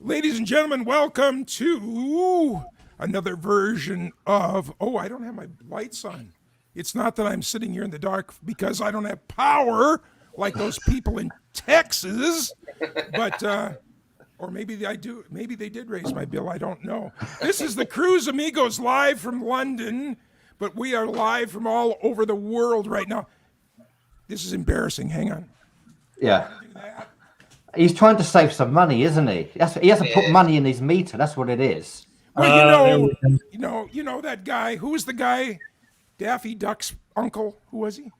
Ladies and gentlemen, welcome to another version of. Oh, I don't have my lights on. It's not that I'm sitting here in the dark because I don't have power like those people in Texas, but. Or maybe I do. Maybe they did raise my bill. I don't know. This is the Cruise Amigos live from London, but we are live from all over the world right now. This is embarrassing. Hang on. Yeah. He's trying to save some money, isn't he? He hasn't put money in his meter. That's what it is. Well, you know that guy. Who was the guy? Daffy Duck's uncle. Who was he?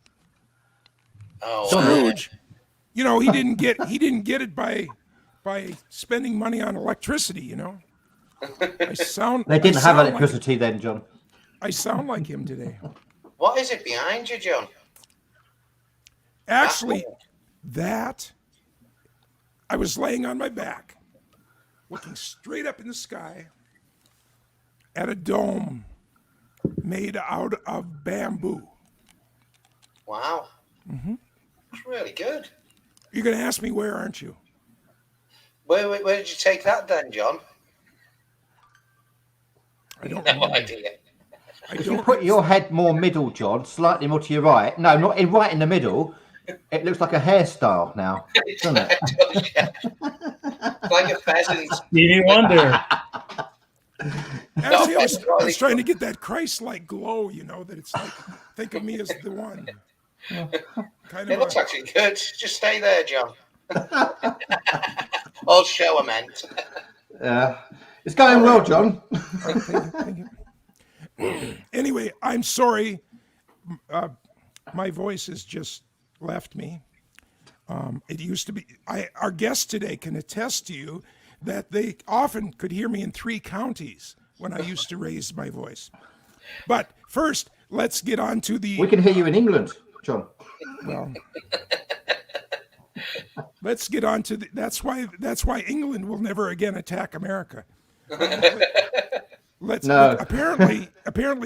Oh, Scrooge. You know, he didn't get it by spending money on electricity, you know. They didn't have electricity then, John. I sound like him today. What is it behind you, John? Actually, I was laying on my back, looking straight up in the sky at a dome made out of bamboo. Wow. Mm-hmm. It's really good. You're going to ask me where, aren't you? Where did you take that then, John? I don't know. No idea. If you put your head more middle, John, slightly more to your right. No, not right in the middle. It looks like a hairstyle now, doesn't it? It's like a pheasant. Stevie Wonder. Actually, I was trying to get that Christ-like glow, you know, that it's like, think of me as the one. It looks actually good. Just stay there, John. All show, I meant. It's going well, John. Thank you. Anyway, I'm sorry. My voice has just left me. It used to be. Our guest today can attest to you that they often could hear me in 3 counties when I used to raise my voice. But first, let's get on to the. We can hear you in England, John. Well. Let's get on to that's why England will never again attack America. No. Apparently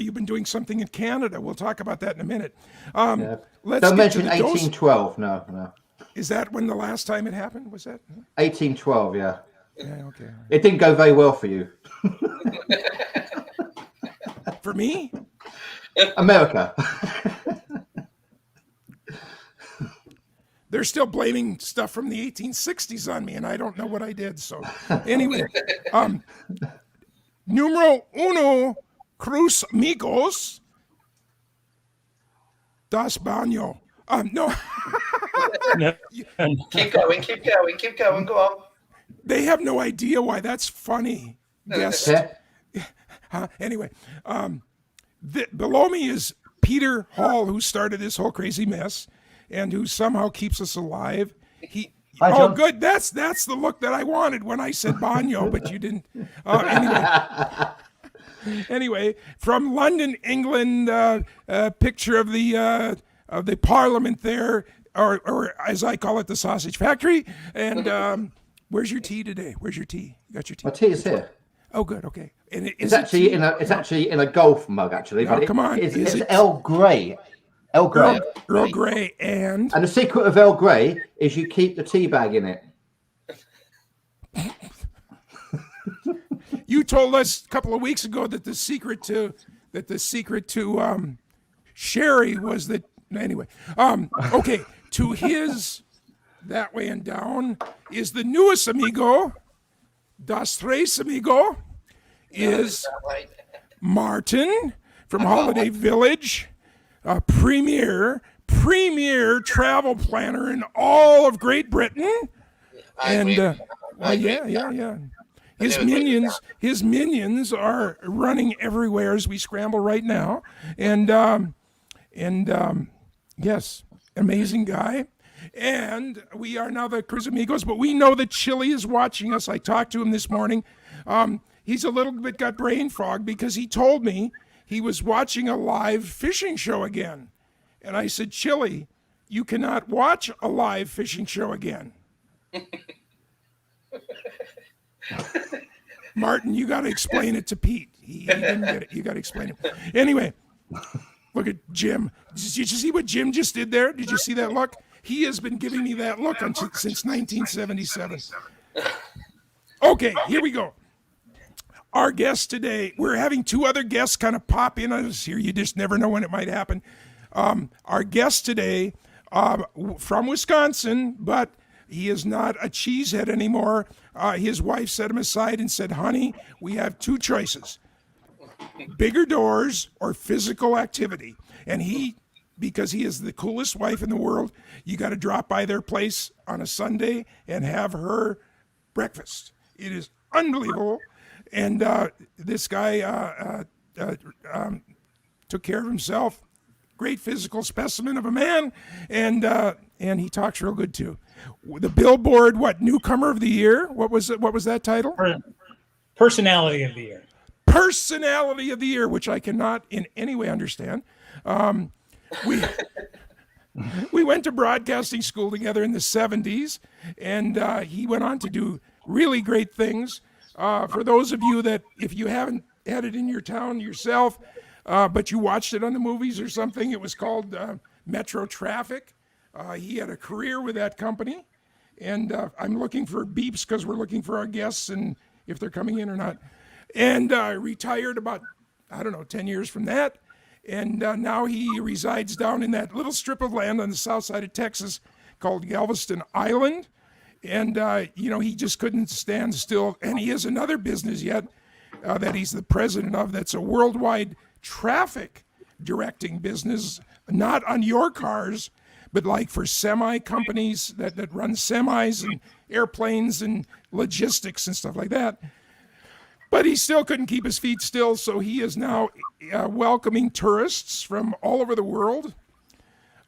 you've been doing something in Canada. We'll talk about that in a minute. Let's Don't mention 1812. No. Is that when the last time it happened? Was that 1812? Yeah. Yeah. Okay. It didn't go very well for you. For me? America. They're still blaming stuff from the 1860s on me, and I don't know what I did. So anyway, numero uno, Cruz Amigos, das baño. No. No. Keep going, go on. They have no idea why that's funny. Yes. Anyway, below me is Peter Hall, who started this whole crazy mess and who somehow keeps us alive. Hi, good. That's the look that I wanted when I said baño, but you didn't. Anyway, from London, England, a picture of the Parliament there, or as I call it, the sausage factory. And where's your tea today? Where's your tea? You got your tea? My tea is here. Oh, good. Okay. And it's actually in a golf mug, actually. No, but come on. It's Earl Grey. Earl Grey. Earl Grey and the secret of Earl Grey is you keep the tea bag in it. You told us a couple of weeks ago that the secret to sherry was that. Anyway, okay. To his that way and down is the newest amigo, das tres amigo, is Martin from Holiday Village. A premier travel planner in all of Great Britain, and yeah. His minions are running everywhere as we scramble right now, and yes, amazing guy. And we are now the Cruz Amigos, but we know that Chile is watching us. I talked to him this morning. He's a little bit got brain fog because he told me he was watching a live fishing show again. And I said, Chili, you cannot watch a live fishing show again. Martin, you got to explain it to Pete. He didn't get it. You got to explain it. Anyway, look at Jim. Did you see what Jim just did there? Did you see that look? He has been giving me that look since 1977. Okay, here we go. Our guest today, we're having two other guests kind of pop in on us here. You just never know when it might happen. Our guest today, from Wisconsin, but he is not a cheesehead anymore. His wife set him aside and said, honey, we have two choices, bigger doors or physical activity. And because he is the coolest wife in the world, you got to drop by their place on a Sunday and have her breakfast. It is unbelievable. And this guy took care of himself. Great physical specimen of a man, and he talks real good too. The Billboard, newcomer of the year? What was it? What was that title? Personality of the year. Personality of the year, which I cannot in any way understand. We went to broadcasting school together in the 70s, and he went on to do really great things. For those of you that, if you haven't had it in your town yourself, but you watched it on the movies or something, it was called Metro Traffic. He had a career with that company, and I'm looking for beeps because we're looking for our guests and if they're coming in or not. And retired about, 10 years from that. And now he resides down in that little strip of land on the south side of Texas called Galveston Island. And, he just couldn't stand still. And he has another business yet that he's the president of that's a worldwide traffic directing business, not on your cars, but like for semi companies that run semis and airplanes and logistics and stuff like that. But he still couldn't keep his feet still, so he is now welcoming tourists from all over the world.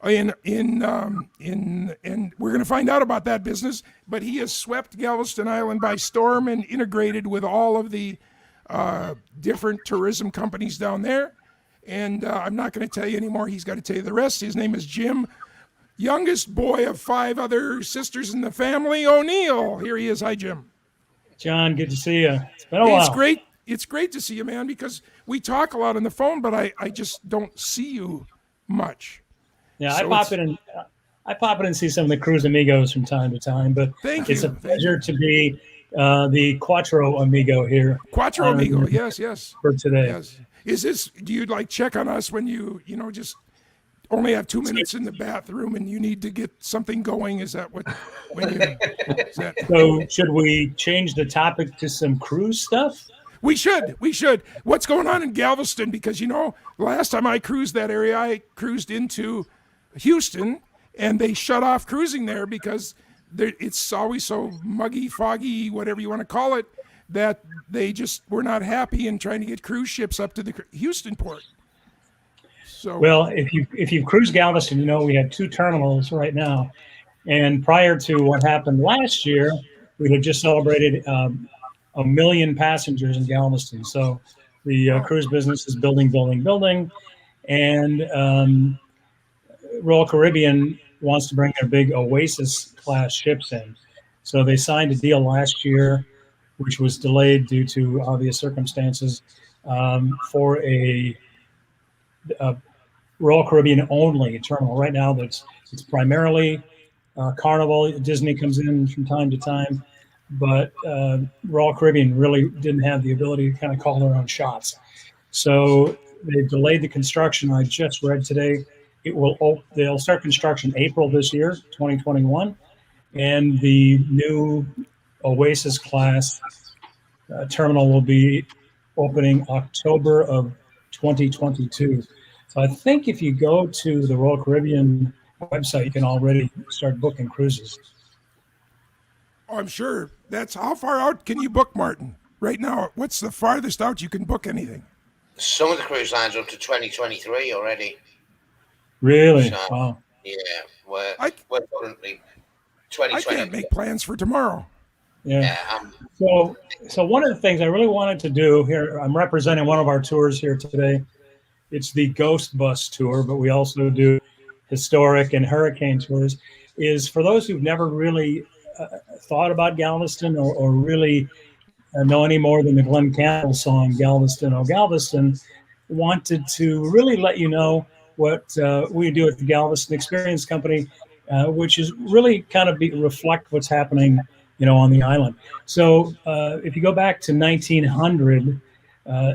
And we're going to find out about that business. But he has swept Galveston Island by storm and integrated with all of the different tourism companies down there. And I'm not going to tell you anymore. He's got to tell you the rest. His name is Jim, youngest boy of 5 other sisters in the family, O'Neill. Here he is. Hi, Jim. John, good to see you. It's been a while. It's great. It's great to see you, man, because we talk a lot on the phone, but I just don't see you much. Yeah, So I pop in and see some of the Cruise Amigos from time to time, but it's a pleasure to be the Quattro Amigo here. Quattro Amigo, yes. For today. Yes. Is this, do you check on us when you just only have 2 minutes in the bathroom and you need to get something going? Is that what, So should we change the topic to some cruise stuff? We should. What's going on in Galveston? Because, the last time I cruised that area, I cruised into Houston, and they shut off cruising there because it's always so muggy, foggy, whatever you want to call it, that they just were not happy in trying to get cruise ships up to the Houston port. So, well, if you've cruised Galveston, we have 2 terminals right now, and prior to what happened last year, we had just celebrated 1 million passengers in Galveston. So the cruise business is building, and Royal Caribbean wants to bring their big Oasis class ships in. So they signed a deal last year, which was delayed due to obvious circumstances, for a Royal Caribbean only terminal. Right now, it's primarily Carnival. Disney comes in from time to time, but Royal Caribbean really didn't have the ability to kind of call their own shots. So they delayed the construction. I just read today they'll start construction April this year, 2021, and the new Oasis class terminal will be opening October of 2022. So I think if you go to the Royal Caribbean website, you can already start booking cruises. Oh, I'm sure. That's how far out can you book, Martin? Right now, what's the farthest out you can book anything? Some of the cruise lines are up to 2023 already. Really? So, wow. Yeah, we're currently 2020. I can't make plans for tomorrow. Yeah. So one of the things I really wanted to do here, I'm representing one of our tours here today. It's the Ghost Bus Tour, but we also do historic and hurricane tours, is for those who've never really thought about Galveston or really know any more than the Glenn Campbell song, Galveston, Oh Galveston, wanted to really let you know what we do at the Galveston Experience Company, which is really kind of reflect what's happening on the island. So if you go back to 1900,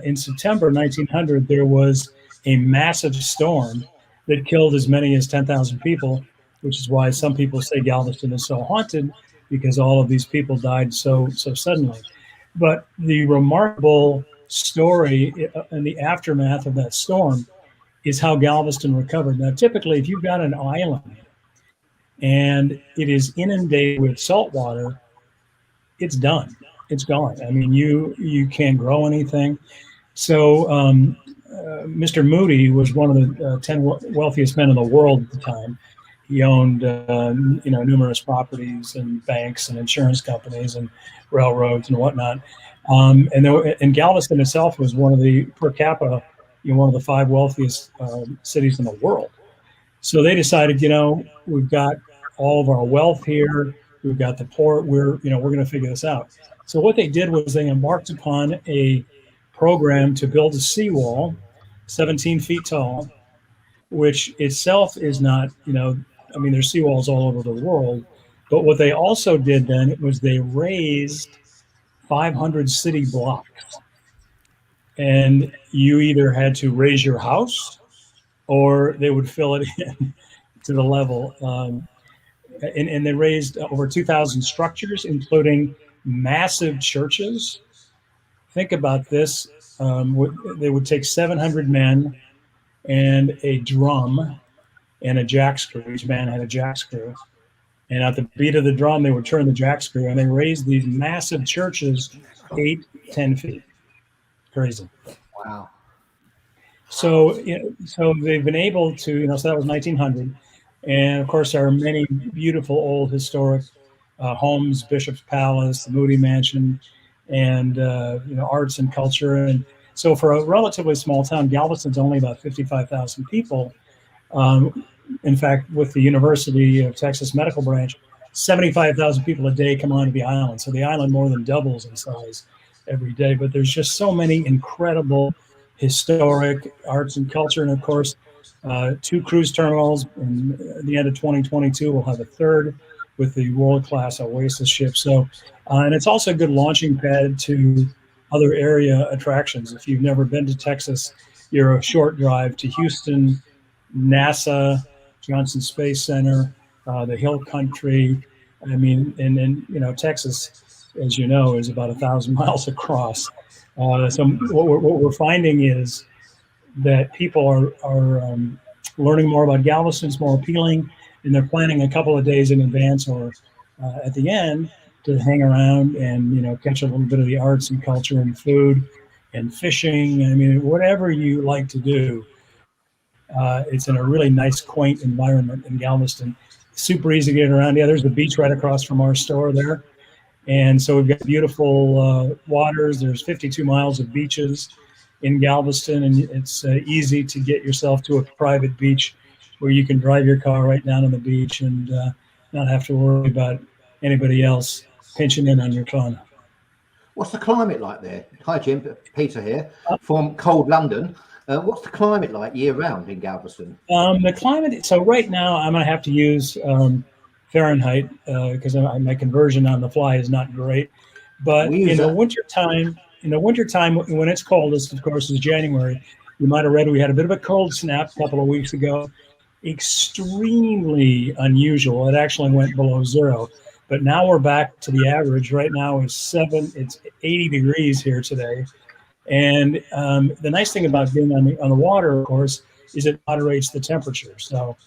in September 1900, there was a massive storm that killed as many as 10,000 people, which is why some people say Galveston is so haunted, because all of these people died so suddenly. But the remarkable story in the aftermath of that storm is how Galveston recovered. Now, typically, if you've got an island and it is inundated with salt water, it's done. It's gone. I mean, you can't grow anything. So Mr. Moody was one of the 10 wealthiest men in the world at the time. He owned, numerous properties and banks and insurance companies and railroads and whatnot. And Galveston itself was one of the per capita, one of the 5 wealthiest cities in the world. So they decided, we've got all of our wealth here. We've got the port. We're going to figure this out. So what they did was they embarked upon a program to build a seawall, 17 feet tall, which itself is not, there's seawalls all over the world. But what they also did then was they raised 500 city blocks. And you either had to raise your house or they would fill it in to the level. And they raised over 2,000 structures, including massive churches. Think about this. They would take 700 men and a drum and a jack screw. Each man had a jack screw. And at the beat of the drum, they would turn the jack screw, and they raised these massive churches 8-10 feet. Crazy. Wow. So they've been able to, so that was 1900. And of course, there are many beautiful old historic homes, Bishop's Palace, the Moody Mansion, and arts and culture. And so for a relatively small town, Galveston's only about 55,000 people. In fact, with the University of Texas Medical Branch, 75,000 people a day come onto the island. So the island more than doubles in size every day. But there's just so many incredible historic arts and culture. And of course, 2 cruise terminals. And at the end of 2022, we'll have a 3rd with the world-class Oasis ship. So, and it's also a good launching pad to other area attractions. If you've never been to Texas, you're a short drive to Houston, NASA, Johnson Space Center, the Hill Country. I mean, and Texas, as you know, is about 1,000 miles across. So what we're finding is that people are learning more about Galveston. It's more appealing, and they're planning a couple of days in advance or at the end to hang around and catch a little bit of the arts and culture and food and fishing. I mean, whatever you like to do. It's in a really nice, quaint environment in Galveston. Super easy to get around. Yeah, there's the beach right across from our store there. And so we've got beautiful waters. There's 52 miles of beaches in Galveston, and it's easy to get yourself to a private beach where you can drive your car right down on the beach and not have to worry about anybody else pinching in on your fun. What's the climate like there? Hi, Jim. Peter here from cold London. What's the climate like year-round in Galveston? The climate, so right now I'm going to have to use Fahrenheit because my conversion on the fly is not great. But in the wintertime, when it's coldest, of course, is January. You might have read we had a bit of a cold snap a couple of weeks ago. Extremely unusual. It actually went below 0. But now we're back to the average. Right now it's 80 degrees here today. And the nice thing about being on the water, of course, is it moderates the temperature. So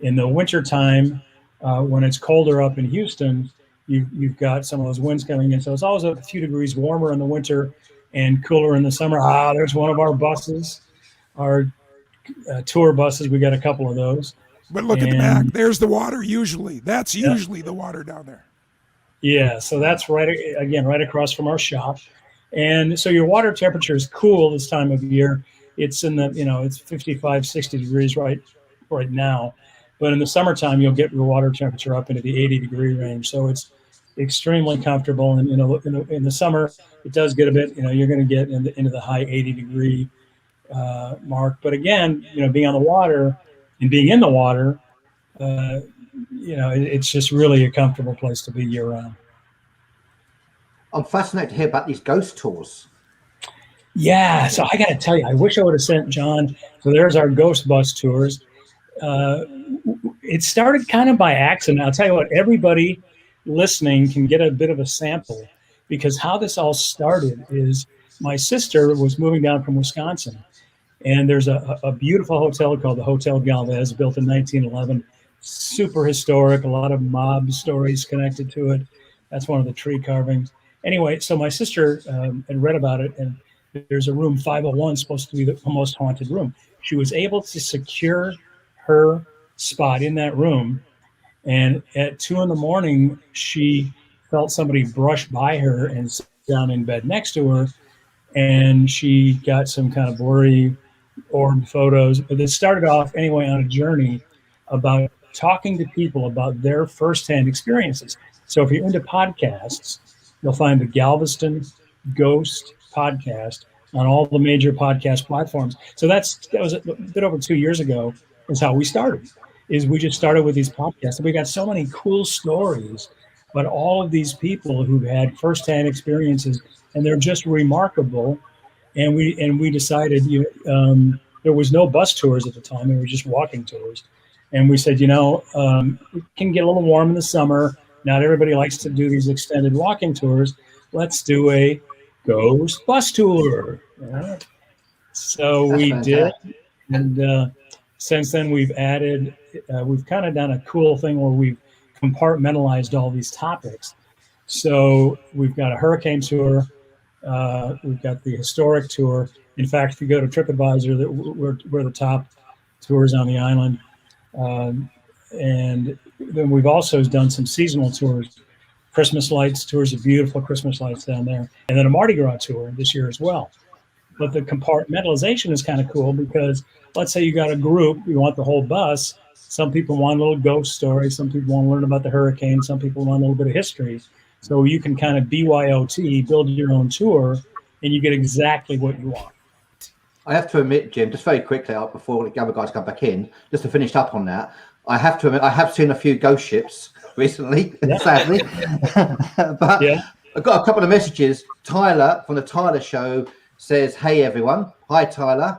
in the wintertime, when it's colder up in Houston, you've got some of those winds coming in. So it's always a few degrees warmer in the winter and cooler in the summer. There's one of our buses, our tour buses. We got a couple of those. But look at the back. There's the water usually. That's usually the water down there. Yeah, so that's right across from our shop. And so your water temperature is cool this time of year. It's in the, it's 55, 60 degrees right now. But in the summertime, you'll get your water temperature up into the 80 degree range. So it's extremely comfortable. And, in the summer, it does get a bit, you're going to get into the high 80 degree mark. But again, being on the water and being in the water, it's just really a comfortable place to be year round. I'm fascinated to hear about these ghost tours. Yeah, so I got to tell you, I wish I would have sent John. So there's our ghost bus tours. It started kind of by accident. I'll tell you what, everybody listening can get a bit of a sample, because how this all started is my sister was moving down from Wisconsin, and there's a beautiful hotel called the Hotel Galvez, built in 1911, super historic, a lot of mob stories connected to it. That's one of the tree carvings. Anyway, so my sister had read about it, and there's a room 501 supposed to be the most haunted room. She was able to secure her spot in that room, and at 2 a.m, she felt somebody brush by her and sit down in bed next to her, and she got some kind of blurry orb photos. But it started off anyway on a journey about talking to people about their firsthand experiences. So if you're into podcasts, you'll find the Galveston Ghost podcast on all the major podcast platforms. So that was a bit over 2 years ago is how we started. Is we just started with these podcasts. And we got so many cool stories about all of these people who've had firsthand experiences, and they're just remarkable. And we decided there was no bus tours at the time. They were just walking tours. And we said, it can get a little warm in the summer. Not everybody likes to do these extended walking tours. Let's do a ghost bus tour. Yeah. So we did. And since then, we've added, we've kind of done a cool thing where we've compartmentalized all these topics. So we've got a hurricane tour. We've got the historic tour. In fact, if you go to TripAdvisor, we're the top tours on the island. And then we've also done some seasonal tours, Christmas lights, tours of beautiful Christmas lights down there, and then a Mardi Gras tour this year as well. But the compartmentalization is kind of cool, because let's say you got a group, you want the whole bus. Some people want a little ghost story. Some people want to learn about the hurricane. Some people want a little bit of history. So you can kind of BYOT, build your own tour, and you get exactly what you want. I have to admit, Jim, just very quickly before the other guys come back in, just to finish up on that, I have to admit I have seen a few ghost ships recently, sadly. But I've got a couple of messages. Tyler from the Tyler Show says, "Hey everyone, hi Tyler."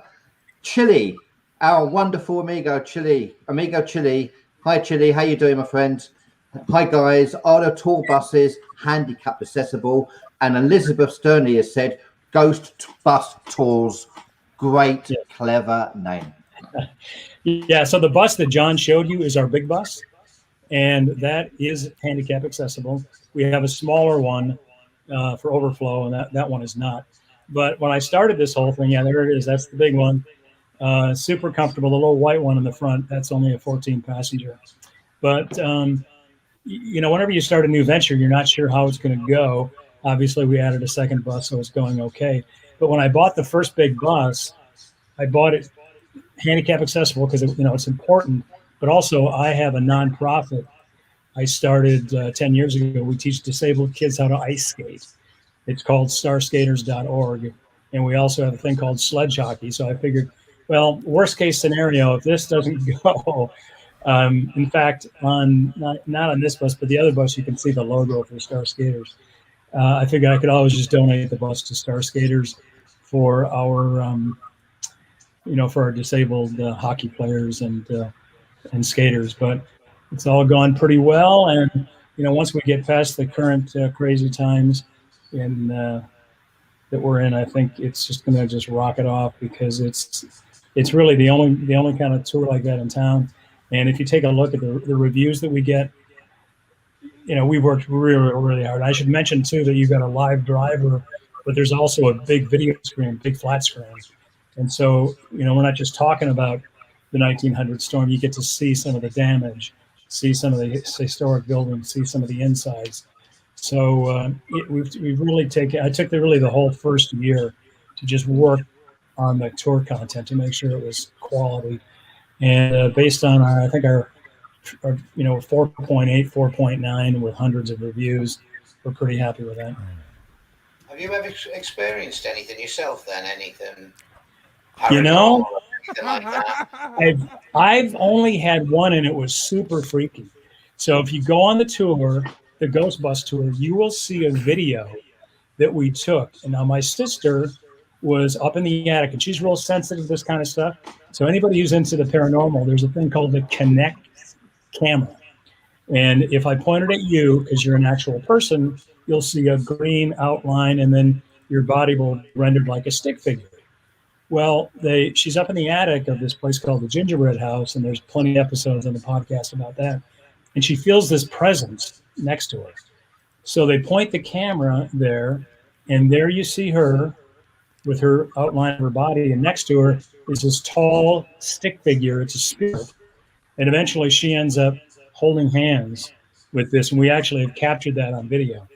Chili, our wonderful amigo Chili. Hi Chili, how you doing, my friend? Hi guys, are the tour buses handicap accessible? And Elizabeth Sternley has said, "Ghost bus tours, great, clever name." Yeah, so the bus that John showed you is our big bus, and that is handicap accessible. We have a smaller one for overflow, and that one is not. But when I started this whole thing, there it is. That's the big one. Super comfortable. The little white one in the front, that's only a 14 passenger. But, whenever you start a new venture, you're not sure how it's going to go. Obviously, we added a second bus, so it's going okay. But when I bought the first big bus, I bought it handicap accessible because it's important. But also, I have a nonprofit I started 10 years ago. We teach disabled kids how to ice skate. It's called starskaters.org. And we also have a thing called sledge hockey. So I figured, well, worst case scenario, if this doesn't go, in fact, not on this bus, but the other bus, you can see the logo for Star Skaters. I figured I could always just donate the bus to Star Skaters for our, for our disabled hockey players and skaters. But it's all gone pretty well. And, once we get past the current crazy times that we're in, I think it's just going to just rocket off, because it's really the only kind of tour like that in town. And if you take a look at the reviews that we get, we worked really, really hard. I should mention too that you've got a live driver, but there's also a big video screen, big flat screen. And so, we're not just talking about the 1900 storm. You get to see some of the damage, see some of the historic buildings, see some of the insides. So we've really I took the whole first year to just work on the tour content to make sure it was quality. And based on our 4.8, 4.9 with hundreds of reviews, we're pretty happy with that. Have you ever experienced anything yourself then? Anything? Anything like that? I've only had one, and it was super freaky. So if you go on the tour, the Ghost Bus tour, you will see a video that we took. And now my sister was up in the attic, and she's real sensitive to this kind of stuff. So anybody who's into the paranormal, there's a thing called the Kinect camera. And if I pointed at you, because you're an actual person, you'll see a green outline, and then your body will be rendered like a stick figure. Well, she's up in the attic of this place called the Gingerbread House, and there's plenty of episodes on the podcast about that. And she feels this presence next to her. So they point the camera there, and there you see her with her outline of her body, and next to her is this tall stick figure. It's a spirit. And eventually she ends up holding hands with this, and we actually have captured that on video.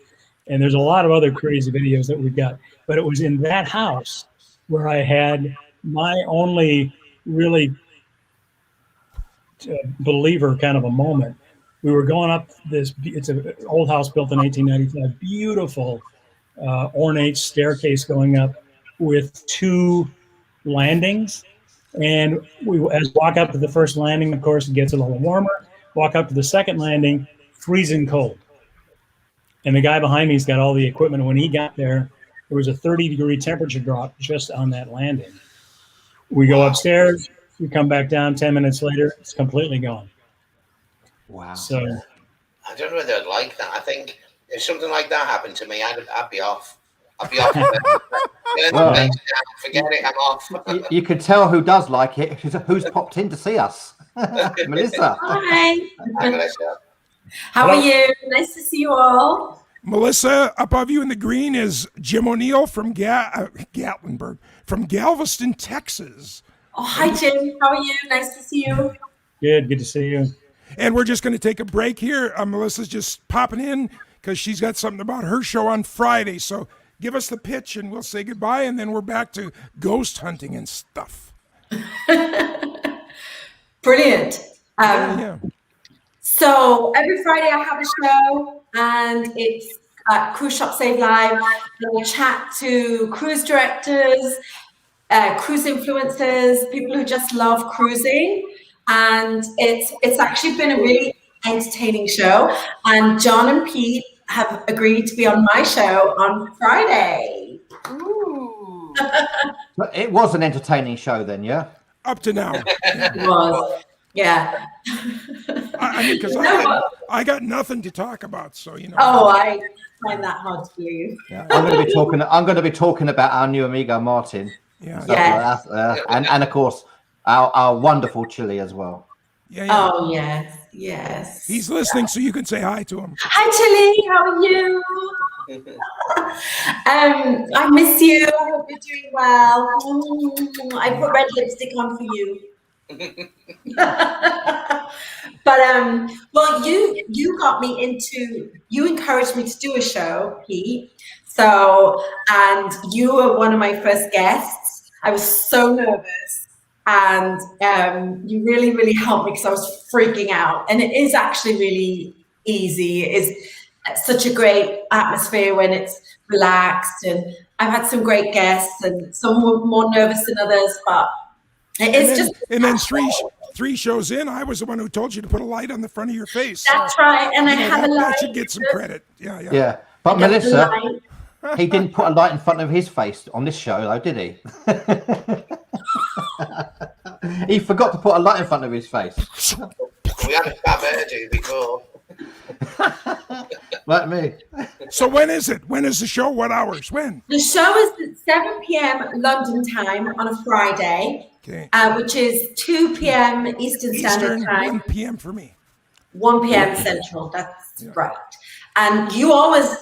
And there's a lot of other crazy videos that we've got, but it was in that house where I had my only really believer kind of a moment. We were going up this, it's an old house built in 1895, beautiful ornate staircase going up with 2 landings. And we walk up to the first landing, of course, it gets a little warmer. Walk up to the second landing, freezing cold. And the guy behind me's got all the equipment. When he got there was a 30-degree temperature drop just on that landing. We go upstairs, we come back down 10 minutes later, it's completely gone. Wow. So I don't know whether I'd like that. I think if something like that happened to me, I'd be off. I'd be off. Well, forget it, I'm off. you could tell who does like it, who's popped in to see us. Melissa. Hi. Hi, Melissa. How are you? Nice to see you all. Melissa, above you in the green is Jim O'Neill from Gatlinburg, from Galveston, Texas. Oh, hi, Jim. How are you? Nice to see you. good to see you. And we're just going to take a break here. Melissa's just popping in because she's got something about her show on Friday. So give us the pitch and we'll say goodbye, and then we're back to ghost hunting and stuff. Brilliant. Yeah. So every Friday I have a show, and it's Cruise Shop Save Live. And we chat to cruise directors, cruise influencers, people who just love cruising. And it's actually been a really entertaining show. And John and Pete have agreed to be on my show on Friday. Ooh. It was an entertaining show then, yeah? Up to now. It was. Yeah. I mean, because I got nothing to talk about, so you know. Oh, I find that hard to believe. Yeah. I'm going to be talking about our new amigo Martin. Yeah. And of course our wonderful Chili as well. Yeah. Oh yes. He's listening, so you can say hi to him. Hi, Chili. How are you? I miss you. Hope you're doing well. I put red lipstick on for you. But well, you got me into. You encouraged me to do a show, Pete. So, and you were one of my first guests. I was so nervous, and you really, really helped me because I was freaking out. And it is actually really easy. It is such a great atmosphere when it's relaxed, and I've had some great guests, and some were more nervous than others, but and then three shows in, I was the one who told you to put a light on the front of your face. That's right, and I have a light. That should get some credit. Yeah. But Melissa, he didn't put a light in front of his face on this show, though, did he? He forgot to put a light in front of his face. We had a fab hairdo before. Like me. So when is it? When is the show? What hours? When? The show is at 7 p.m. London time on a Friday, which is 2 p.m. Eastern Standard Time. 1 p.m. for me. 1 p.m. Central, that's right. And you always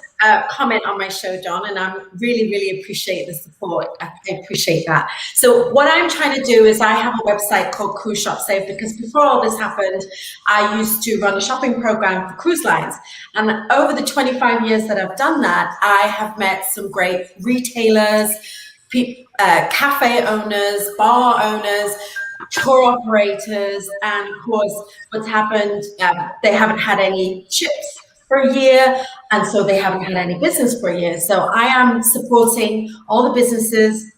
comment on my show, John, and I really, really appreciate the support. I appreciate that. So what I'm trying to do is I have a website called Cruise Shop Save, because before all this happened, I used to run a shopping program for cruise lines. And over the 25 years that I've done that, I have met some great retailers, cafe owners, bar owners, tour operators, and of course, what's happened, they haven't had any ships for a year, and so they haven't had any business for a year. So I am supporting all the businesses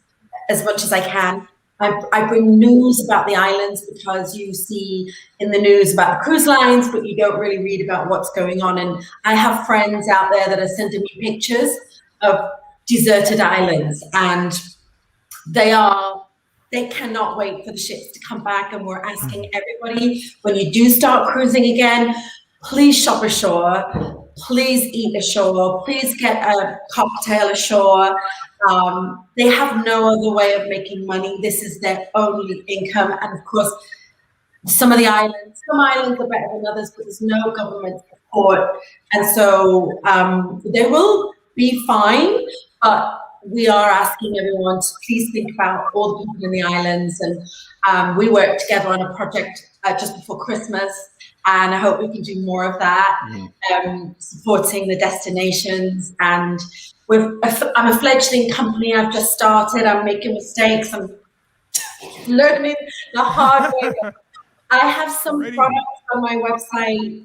as much as I can. I bring news about the islands, because you see in the news about the cruise lines, but you don't really read about what's going on. And I have friends out there that are sending me pictures of deserted islands, and they cannot wait for the ships to come back. And we're asking everybody, when you do start cruising again, please shop ashore, please eat ashore, please get a cocktail ashore. They have no other way of making money. This is their only income. And of course, some islands are better than others, but there's no government support. And so they will be fine, but we are asking everyone to please think about all the people in the islands. And we worked together on a project just before Christmas, and I hope we can do more of that, supporting the destinations. And I'm a fledgling company. I've just started. I'm making mistakes. I'm learning the hard way. I have some products on my website.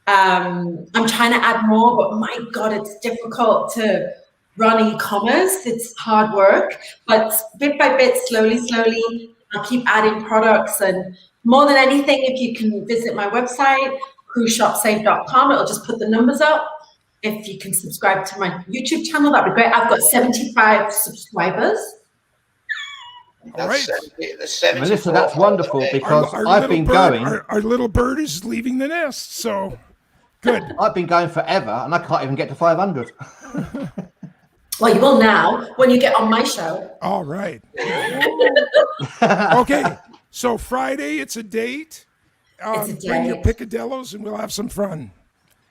I'm trying to add more, but my God, it's difficult to run e-commerce. It's hard work, but bit by bit, slowly, I'll keep adding products. And more than anything, if you can visit my website, cruiseshopsave.com, it'll just put the numbers up. If you can subscribe to my YouTube channel, that'd be great. I've got 75 subscribers. All right. Melissa, that's wonderful, because I've been going. Our little bird is leaving the nest, so good. I've been going forever, and I can't even get to 500. Well, you will now when you get on my show. All right. Okay, so Friday, it's a date. It's a date. Bring your picadillos, and we'll have some fun.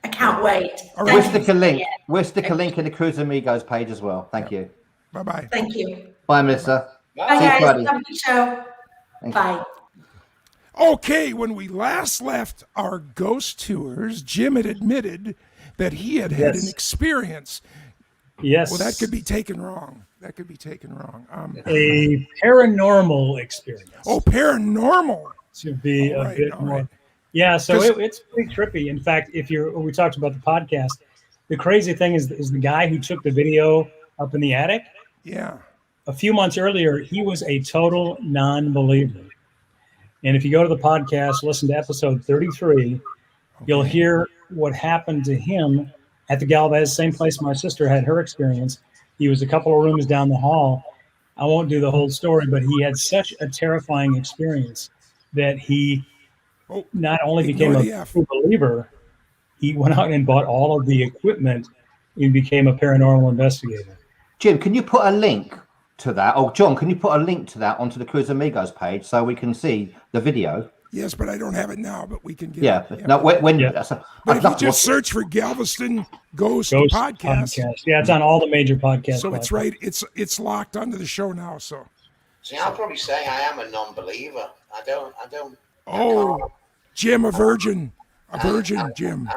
I can't wait. All We'll right. stick a link. We'll stick a link in the Cruise Amigos page as well. Thank you. Bye-bye. Thank you. Bye, Melissa. Bye, See you guys. Friday. Have a good show. Thank Bye. Okay, when we last left our ghost tours, Jim had admitted that he had an experience. Yes. Well, that could be taken wrong. A paranormal experience. Oh, paranormal. To be All a right, bit all more. right. Yeah, so it's pretty trippy. In fact, we talked about the podcast, the crazy thing is the guy who took the video up in the attic. Yeah. A few months earlier, he was a total non-believer. And if you go to the podcast, listen to episode 33, you'll hear what happened to him at the Galvez, same place my sister had her experience. He was a couple of rooms down the hall. I won't do the whole story, but he had such a terrifying experience that he not only became a true believer, he went out and bought all of the equipment and became a paranormal investigator. Jim, can you put a link to that? Oh, John, can you put a link to that onto the Cruise Amigos page so we can see the video? Yes, but I don't have it now, but we can get it. Yeah. No, when but if you just search for Galveston Ghost Podcast. Yeah, it's on all the major podcasts. So it's right. It's locked onto the show now. So. See, I'll probably say I am a non-believer. I don't. Oh, Jim, a virgin, Jim.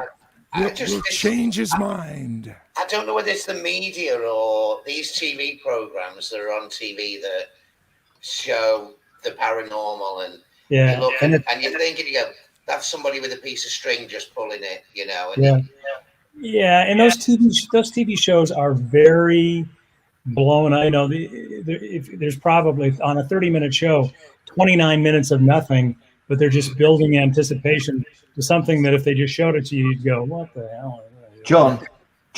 We'll change his mind. I don't know whether it's the media or these TV programs that are on TV that show the paranormal, and you look and you're thinking, you go, that's somebody with a piece of string just pulling it, you know. And and those TV shows are very blown. I know there's probably on a 30-minute show, 29 minutes of nothing, but they're just building anticipation to something that if they just showed it to you, you'd go, what the hell? John,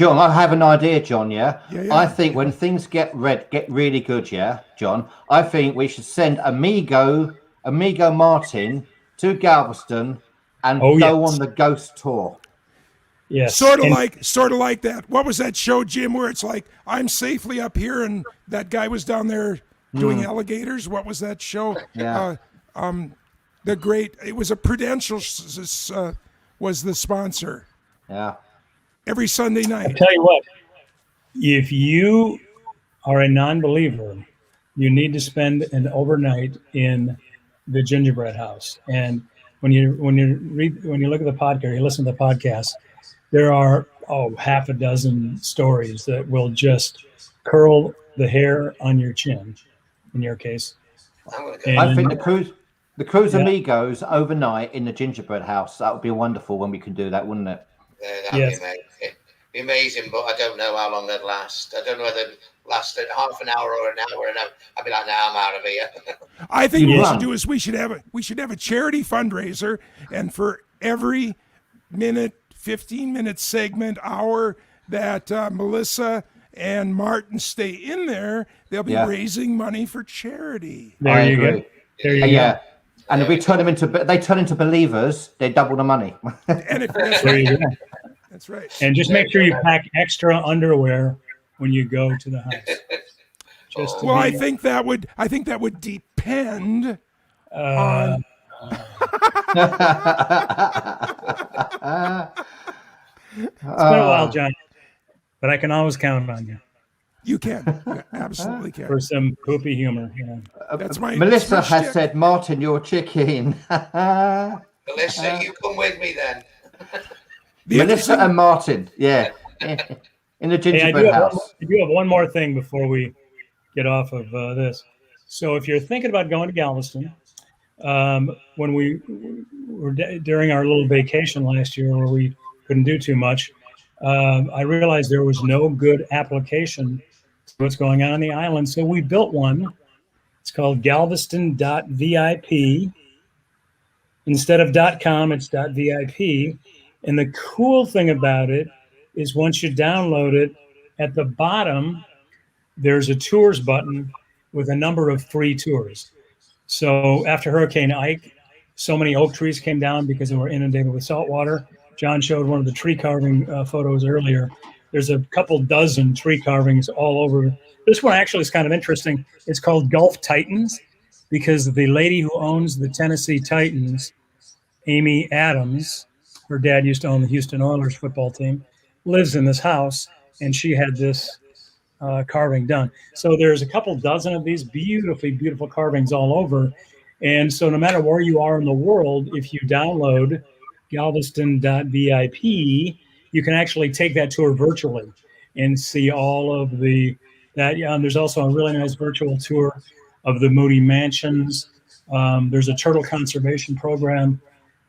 I have an idea, John, yeah? I think when things get really good, John, I think we should send Amigo Martin to Galveston and go on the ghost tour. Yes. Sort of like that. What was that show, Jim, where it's like, I'm safely up here and that guy was down there doing alligators? What was that show? Yeah. It was a Prudential was the sponsor. Yeah. Every Sunday night. I'll tell you what, if you are a non-believer, you need to spend an overnight in the gingerbread house. And when you look at the podcast, you listen to the podcast, there are half a dozen stories that will just curl the hair on your chin, in your case. I think the Cruise Amigos overnight in the gingerbread house, that would be wonderful when we can do that, wouldn't it? That'd be amazing, but I don't know how long that'd last. I don't know whether it lasted half an hour or an hour, and I'd be like, "Nah, I'm out of here." I think what we should do is we should have a charity fundraiser, and for every 15-minute segment, hour that Melissa and Martin stay in there, they'll be raising money for charity. I agree. There you go. And if we turn them into believers, they double the money. And if that's There right. you go. That's right. And just make sure you pack extra underwear when you go to the house. Just to Well, be, I think that would depend on. It's been a while, John, but I can always count on you You can. You absolutely can. for some poopy humor. Yeah. That's my Melissa has shtick. said, Martin, you're a chicken. Melissa, you come with me then. Melissa and Martin, in the gingerbread house. I do have one more thing before we get off of this. So if you're thinking about going to Galveston, when we were during our little vacation last year where we couldn't do too much, I realized there was no good application to what's going on the island. So we built one. It's called Galveston.vip. Instead of .com, it's .vip. And the cool thing about it is once you download it, at the bottom, there's a tours button with a number of free tours. So after Hurricane Ike, so many oak trees came down because they were inundated with salt water. John showed one of the tree carving photos earlier. There's a couple dozen tree carvings all over. This one actually is kind of interesting. It's called Gulf Titans because the lady who owns the Tennessee Titans, Amy Adams, her dad used to own the Houston Oilers football team, lives in this house, and she had this carving done. So there's a couple dozen of these beautifully, beautiful carvings all over. And so no matter where you are in the world, if you download Galveston.vip, you can actually take that tour virtually and see all of that. There's also a really nice virtual tour of the Moody Mansions. There's a turtle conservation program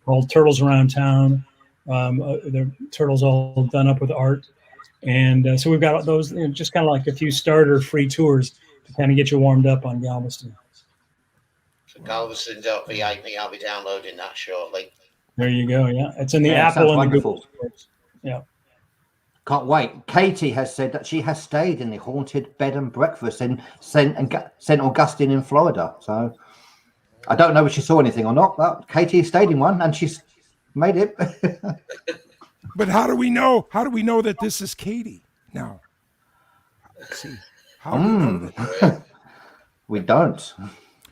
called Turtles Around Town. The turtles all done up with art. And so we've got those, just kind of like a few starter free tours to kind of get you warmed up on Galveston. So Galveston.vip, I'll be downloading that shortly. There you go. Yeah, it's in the Apple and the Google stores. Yeah. Can't wait. Katie has said that she has stayed in the haunted bed and breakfast in St. Augustine in Florida. So I don't know if she saw anything or not, but Katie stayed in one and she's made it. But how do we know? How do we know that this is Katie now? Let's see. How do we know that? We don't.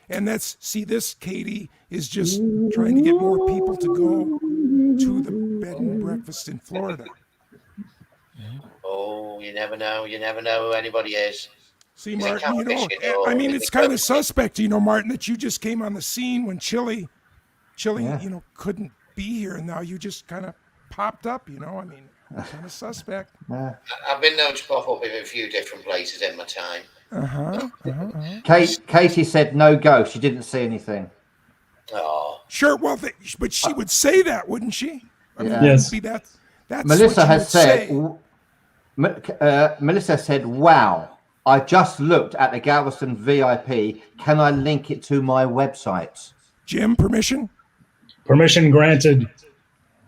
And this Katie is just trying to get more people to go to the bed and breakfast in Florida. Oh, you never know. You never know who anybody is. See, Martin, I mean, it's kind of suspect, Martin, that you just came on the scene when Chili, couldn't be here, and now you just kind of popped up, I mean, kind of suspect. I've been known to pop up in a few different places in my time. Katie said no go. She didn't see anything. Oh, sure. Well, but she would say that, wouldn't she? I mean, yes. Be that's Melissa what has said. Melissa said, "Wow, I just looked at the Galveston VIP. Can I link it to my website?" Jim, permission? Permission granted.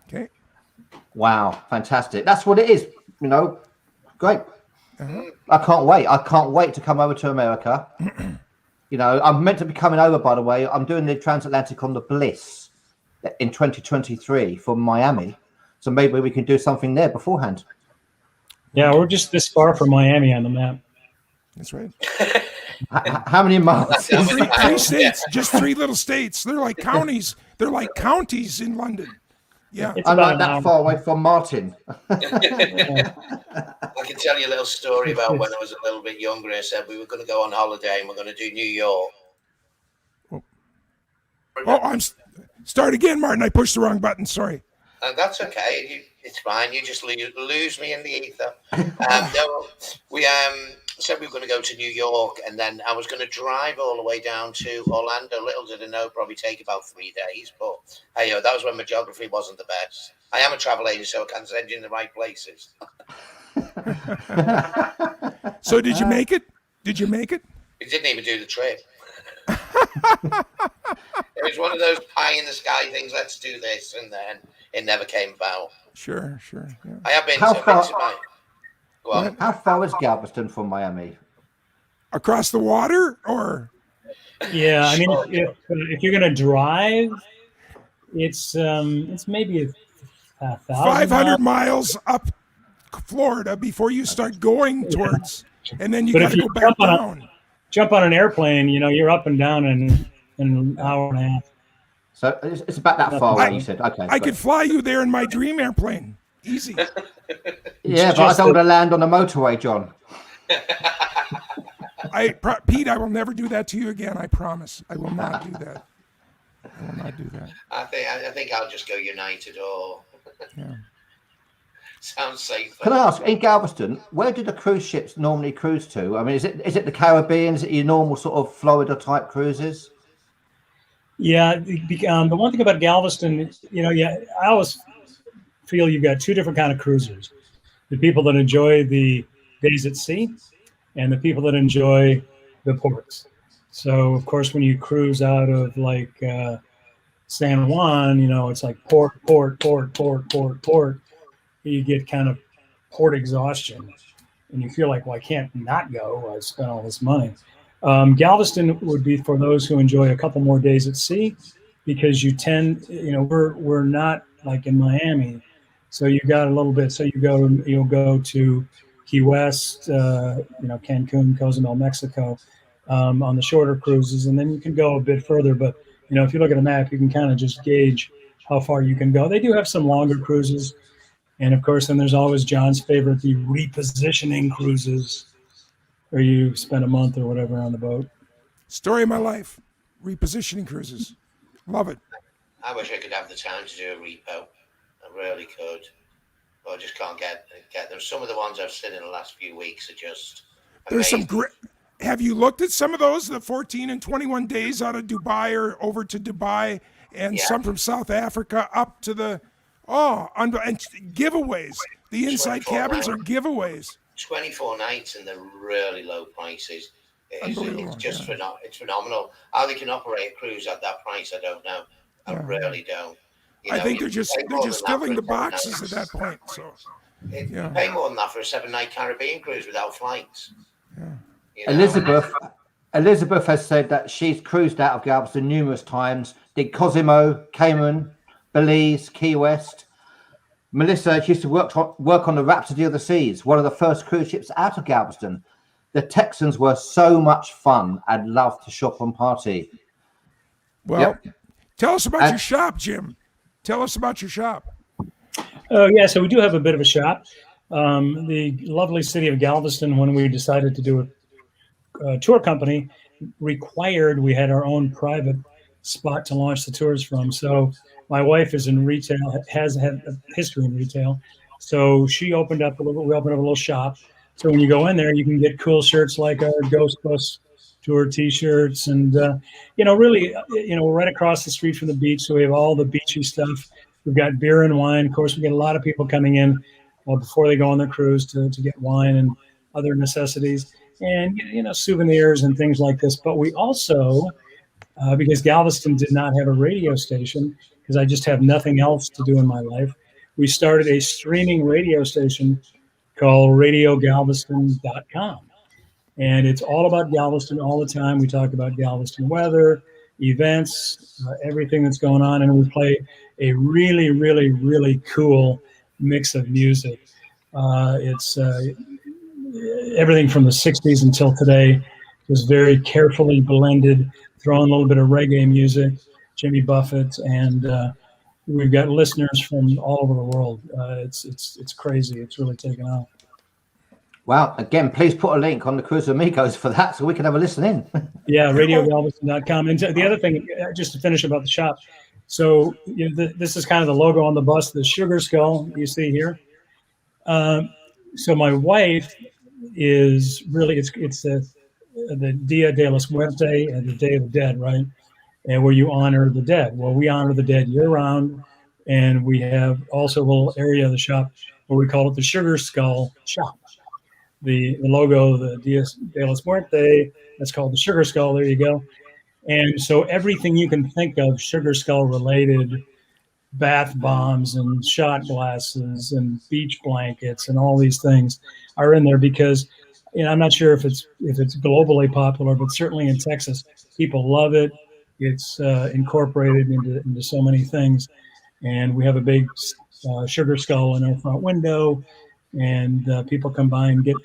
Okay. Wow, fantastic. That's what it is. Great. I can't wait. I can't wait to come over to America. I'm meant to be coming over, by the way. I'm doing the transatlantic on the Bliss in 2023 from Miami. So maybe we can do something there beforehand. Yeah, we're just this far from Miami on the map. That's right. How many miles? Three states, just 3 little states. They're like counties. They're like counties in London. Yeah. It's I'm about not that far away from Martin. I can tell you a little story about when I was a little bit younger. I said we were going to go on holiday and we're going to do New York. Oh, start again, Martin. I pushed the wrong button. Sorry. And that's okay. It's fine. You just lose me in the ether. No, we said we were going to go to New York, and then I was going to drive all the way down to Orlando. Little did I know, probably take about 3 days. But hey, that was when my geography wasn't the best. I am a travel agent, so I can send you in the right places. So did you make it? Did you make it? We didn't even do the trip. It was one of those pie in the sky things. Let's do this, and then it never came about. Sure. Yeah. I have been Go on. How far is Galveston from Miami? Across the water, or? Yeah, I mean, if you're gonna drive, it's maybe a 500 miles up Florida before you start going towards, and then you got to go back down. Jump on an airplane, you're up and down in an hour and a half. So it's about that far away, you said. Okay. I could fly you there in my dream airplane. Easy. Yeah, but I don't want to land on the motorway, John. Pete, I will never do that to you again. I promise. I will not do that. I will not do that. I think I'll just go United or. Yeah. Sounds safer. Can I ask, in Galveston, where do the cruise ships normally cruise to? I mean, is it the Caribbean? Is it your normal sort of Florida type cruises? Yeah, the one thing about Galveston, I always feel you've got two different kind of cruisers: the people that enjoy the days at sea, and the people that enjoy the ports. So, of course, when you cruise out of like San Juan, it's like port. You get kind of port exhaustion, and you feel like, well, I can't not go. I spent all this money. Galveston would be for those who enjoy a couple more days at sea, because you tend, we're not like in Miami, so you got a little bit. So you'll go to Key West, Cancun, Cozumel, Mexico, on the shorter cruises, and then you can go a bit further. But if you look at a map, you can kind of just gauge how far you can go. They do have some longer cruises. And of course, then there's always John's favorite, the repositioning cruises, where you spend a month or whatever on the boat. Story of my life, repositioning cruises. Love it. I wish I could have the time to do a repo. I really could. But I just can't get them. Some of the ones I've seen in the last few weeks are just amazing. There's some great. Have you looked at some of those, the 14 and 21 days out of Dubai or over to Dubai, and some from South Africa up to the... and giveaways. The inside cabins are giveaways. 24 nights and they're really low prices. It's just it's phenomenal. How they can operate a cruise at that price, I don't know. I really don't. I think they're just filling the boxes at that point. So you pay more than that for a 7-night Caribbean cruise without flights. Yeah. Elizabeth has said that she's cruised out of Galveston numerous times. Did Cozumel, Cayman, Belize, Key West. Melissa used to work on the Rhapsody of the Seas, one of the first cruise ships out of Galveston. The Texans were so much fun. I'd love to shop and party. Well, tell us about your shop, Jim. Tell us about your shop. So we do have a bit of a shop. The lovely city of Galveston, when we decided to do a tour company, required we had our own private spot to launch the tours from. So my wife is in retail, has had a history in retail. So we opened up a little shop. So when you go in there, you can get cool shirts like our Ghost Bus Tour t-shirts. And, really, we're right across the street from the beach. So we have all the beachy stuff. We've got beer and wine. Of course, we get a lot of people coming in before they go on their cruise to get wine and other necessities. And, souvenirs and things like this. But we also... because Galveston did not have a radio station, because I just have nothing else to do in my life, we started a streaming radio station called RadioGalveston.com. And it's all about Galveston all the time. We talk about Galveston weather, events, everything that's going on. And we play a really, really, really cool mix of music. It's everything from the 60s until today. Just very carefully blended, throwing a little bit of reggae music, Jimmy Buffett, and we've got listeners from all over the world. It's crazy. It's really taken off. Wow. Again, please put a link on the Cruise Amigos for that so we can have a listen in. Yeah, RadioGalveston.com. And the other thing, just to finish about the shop, so this is kind of the logo on the bus, the sugar skull you see here. So my wife is really, it's the Dia de los Muertos, and the Day of the Dead, right? And where you honor the dead. Well, we honor the dead year-round, and we have also a little area of the shop where we call it the Sugar Skull Shop. The logo, the Dia de los Muertos, that's called the Sugar Skull. There you go. And so everything you can think of Sugar Skull related, bath bombs and shot glasses and beach blankets and all these things are in there because, I'm not sure if it's globally popular, but certainly in Texas, people love it. It's incorporated into so many things, and we have a big sugar skull in our front window, and people come by and get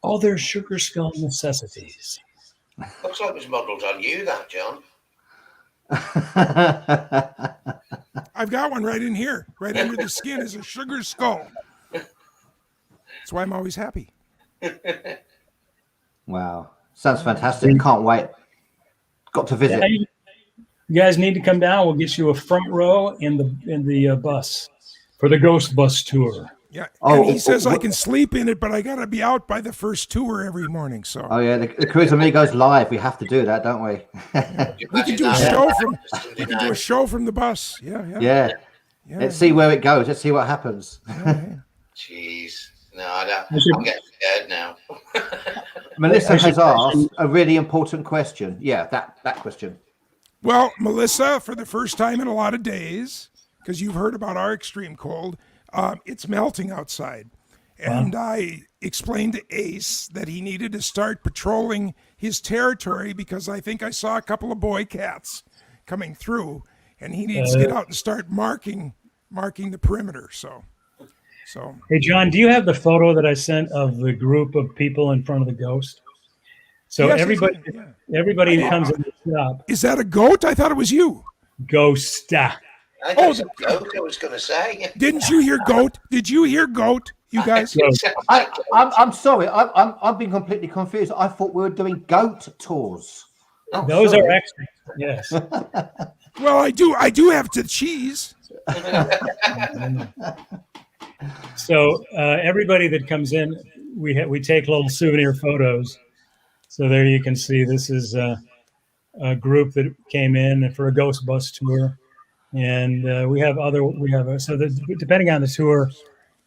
all their sugar skull necessities. Looks like it was modelled on you, that, John. I've got one right in here. Right under the skin is a sugar skull. That's why I'm always happy. Wow. Sounds fantastic. Can't wait. Got to visit. Yeah, you guys need to come down. We'll get you a front row in the bus for the Ghost Bus Tour. Yeah. And he says I can sleep in it, but I got to be out by the first tour every morning. So. Oh yeah, the Cruise Amigos live. We have to do that, don't we? We can do a show from. We can do a show from the bus. Yeah. Let's see where it goes. Let's see what happens. Jeez, no, I don't. I'm getting scared now. Melissa has asked a really important question. Yeah, that question. Well, Melissa, for the first time in a lot of days, because you've heard about our extreme cold, it's melting outside. And I explained to Ace that he needed to start patrolling his territory because I think I saw a couple of boy cats coming through, and he needs to get out and start marking the perimeter. So. Hey, John, do you have the photo that I sent of the group of people in front of the ghost? So yes, everybody who comes in the shop. Is that a goat? I thought it was you. Ghost. I was going to say. Didn't you hear goat? Did you hear goat, you guys? I'm sorry. I'm being completely confused. I thought we were doing goat tours. Those are extras. Yes. Well, I do have the cheese. So everybody that comes in, we take little souvenir photos. So there you can see this is a group that came in for a ghost bus tour, and depending on the tour,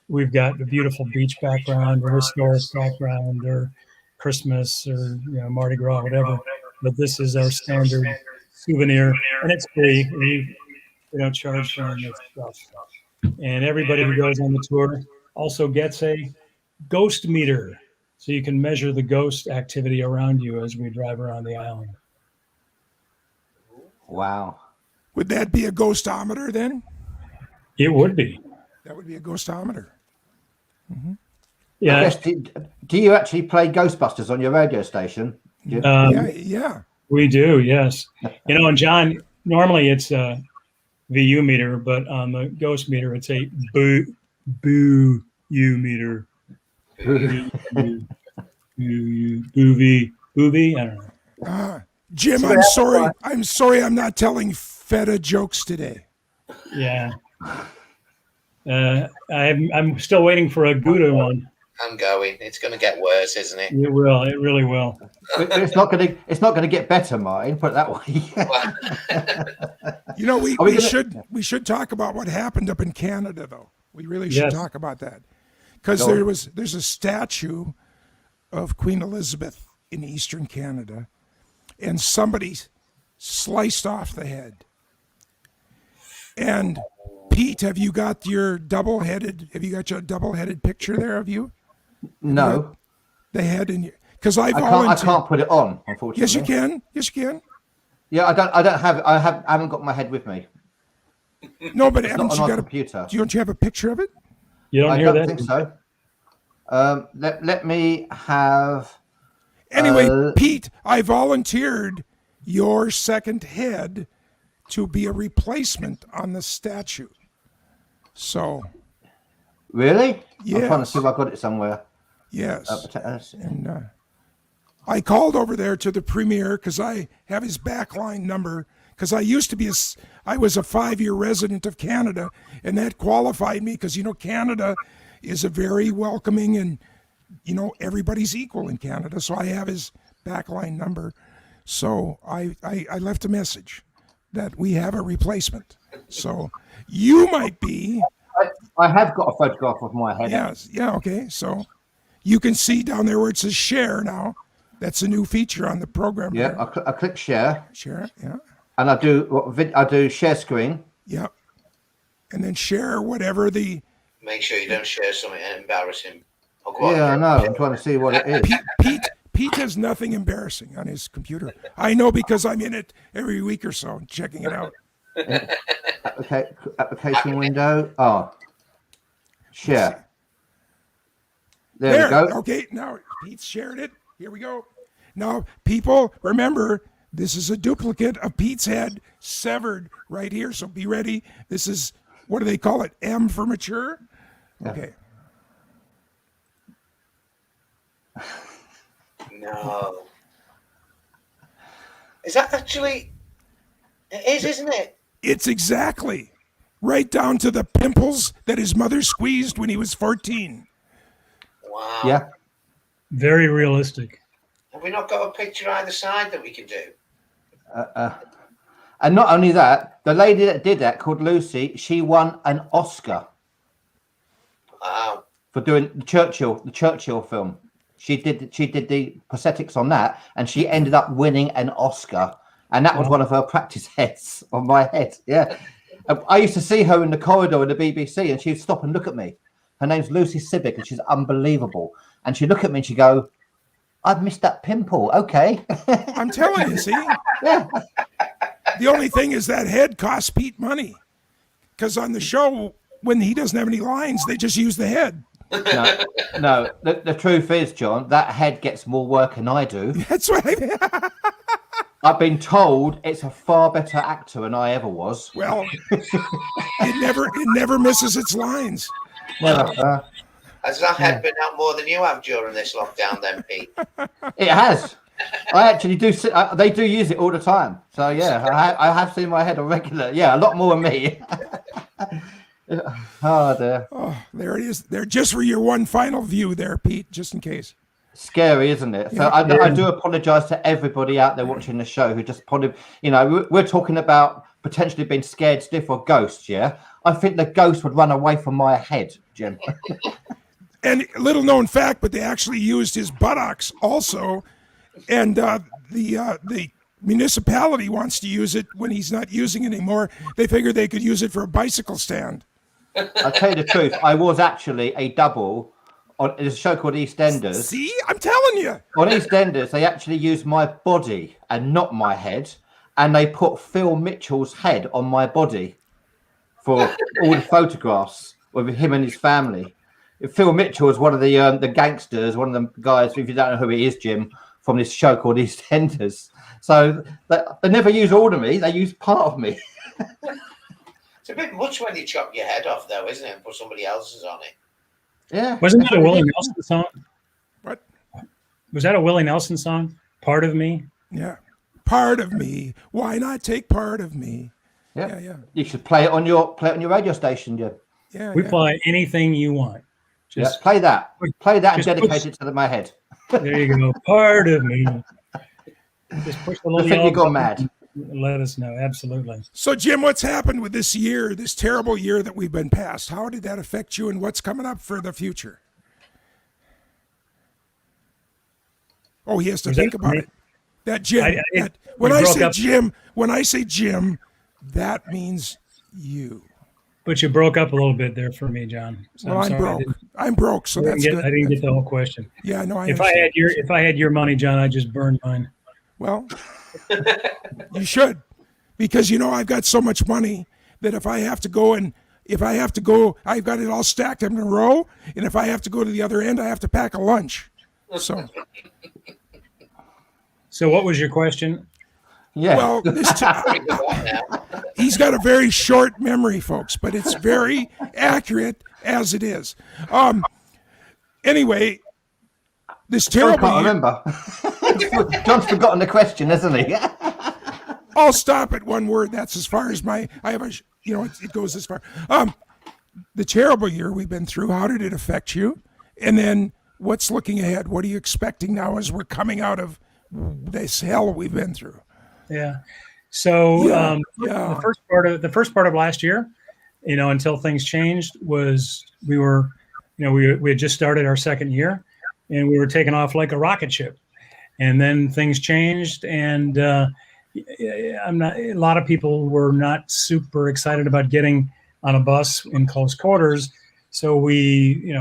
we've got a beautiful beach background or historic background or Christmas or Mardi Gras, whatever. But this is our standard souvenir, and it's free. We don't charge for any of this stuff. And everybody who goes on the tour also gets a ghost meter, so you can measure the ghost activity around you as we drive around the island. Wow. Would that be a ghostometer then? It would be. That would be a ghostometer. Mm-hmm. Yeah. Do you actually play Ghostbusters on your radio station? Yeah. We do, yes. And John, normally it's a VU meter, but on the ghost meter, it's a boo U meter. Boovy. I don't know. Jim, I'm sorry I'm not telling feta jokes today. Yeah. I'm still waiting for a Gouda one. I'm going. It's going to get worse, isn't it? It will. It really will. It's not going to get better, Martin. Put it that way. We should talk about what happened up in Canada, though. We really should talk about that, because there's a statue of Queen Elizabeth in eastern Canada, and somebody sliced off the head. And Pete, have you got your double-headed picture there of you? No. The head in you, because I can't put it on, unfortunately. Yes, you can. Yeah, I haven't got my head with me. No, but haven't you got a computer? Don't you have a picture of it? You don't hear that? I don't think so. Let me have. Anyway, Pete, I volunteered your second head to be a replacement on the statue. So. Really? Yes. I'm trying to see if I got it somewhere. Yes. And I called over there to the premier because I have his backline number, because I used to be I was a 5-year resident of Canada, and that qualified me because, Canada is a very welcoming and, everybody's equal in Canada. So I have his backline number. So I left a message that we have a replacement. So you might be. I have got a photograph of my head. Yes. Yeah. Okay. So you can see down there where it says share now. That's a new feature on the program. Yeah. I click share. Share. Yeah. And I do share screen. Yeah. and then share whatever the. Make sure you don't share something embarrassing. Yeah, I know. I'm trying to see what it is. Pete has nothing embarrassing on his computer. I know because I'm in it every week or so, checking it out. Application window. Oh, share. There we go. Okay, now Pete's shared it. Here we go. Now, people, remember, this is a duplicate of Pete's head severed right here. So be ready. This is, what do they call it? M for mature? Yeah. Okay. No. Is that actually? It is, isn't it? It's exactly right down to the pimples that his mother squeezed when he was 14. Wow. Yeah. Very realistic. Have we not got a picture either side that we can do? And not only that, the lady that did that, called Lucy, she won an Oscar. Wow. For doing the Churchill film. She did the prosthetics on that, and she ended up winning an Oscar. And that was one of her practice heads on my head. Yeah. I used to see her in the corridor in the BBC, and she'd stop and look at me. Her name's Lucy Civic, and she's unbelievable. And she'd look at me and she'd go, I've missed that pimple. Okay. I'm telling you, see? Yeah. The only thing is that head costs Pete money. Because on the show, when he doesn't have any lines, they just use the head. No. The truth is, John, that head gets more work than I do. That's what I I've been told it's a far better actor than I ever was. Well, it never misses its lines. Has that head been out more than you have during this lockdown, then, Pete? It has. I actually do. They do use it all the time. So yeah, I have seen my head on regular. Yeah, a lot more than me. Oh dear. Oh, there it is. There, just for your one final view there, Pete, just in case. Scary, isn't it? So I do apologise to everybody out there watching the show who just probably, we're talking about potentially being scared stiff or ghosts. Yeah, I think the ghost would run away from my head, Jim. And little known fact, but they actually used his buttocks also, and the municipality wants to use it when he's not using it anymore. They figured they could use it for a bicycle stand. I'll tell you the truth. I was actually a double on a show called EastEnders. See, I'm telling you. On EastEnders, they actually used my body and not my head, and they put Phil Mitchell's head on my body for all the photographs with him and his family. Phil Mitchell was one of the gangsters, one of the guys, if you don't know who he is, Jim, from this show called EastEnders. So they never use all of me, they use part of me. It's a bit much when you chop your head off, though, isn't it, and put somebody else's on it? Yeah. Wasn't that a Willie Nelson song? What? Was that a Willie Nelson song? Part of Me? Yeah. Part of me. Why not take part of me? Yeah. You should play it on your radio station, Jim. Yeah. We play anything you want. Just play that. Play that and just dedicate it to my head. There you go. Part of me. Just push the little I think you yellow gone button. mad. Let us know. Absolutely. So, Jim, what's happened with this year, this terrible year that we've been past? How did that affect you, and what's coming up for the future? Oh, he has to think about it. That Jim. When I say Jim, that means you. But you broke up a little bit there for me, John. So Well, I'm broke. I'm broke, so that's good. I didn't get the whole question. Yeah, no, If I had your money, John, I'd just burn mine. Well, you should, because I've got so much money that if I have to go, I've got it all stacked up in a row, and if I have to go to the other end, I have to pack a lunch. So what was your question? Yeah. Well, he's got a very short memory, folks, but it's very accurate as it is. Anyway, this terrible. I can't remember. John's forgotten the question, hasn't he? I'll stop at one word. That's as far as it goes this far. The terrible year we've been through, how did it affect you? And then what's looking ahead? What are you expecting now as we're coming out of this hell we've been through? Yeah. So the first part of last year, until things changed, was we had just started our second year, and we were taking off like a rocket ship, and then things changed, and a lot of people were not super excited about getting on a bus in close quarters. So we,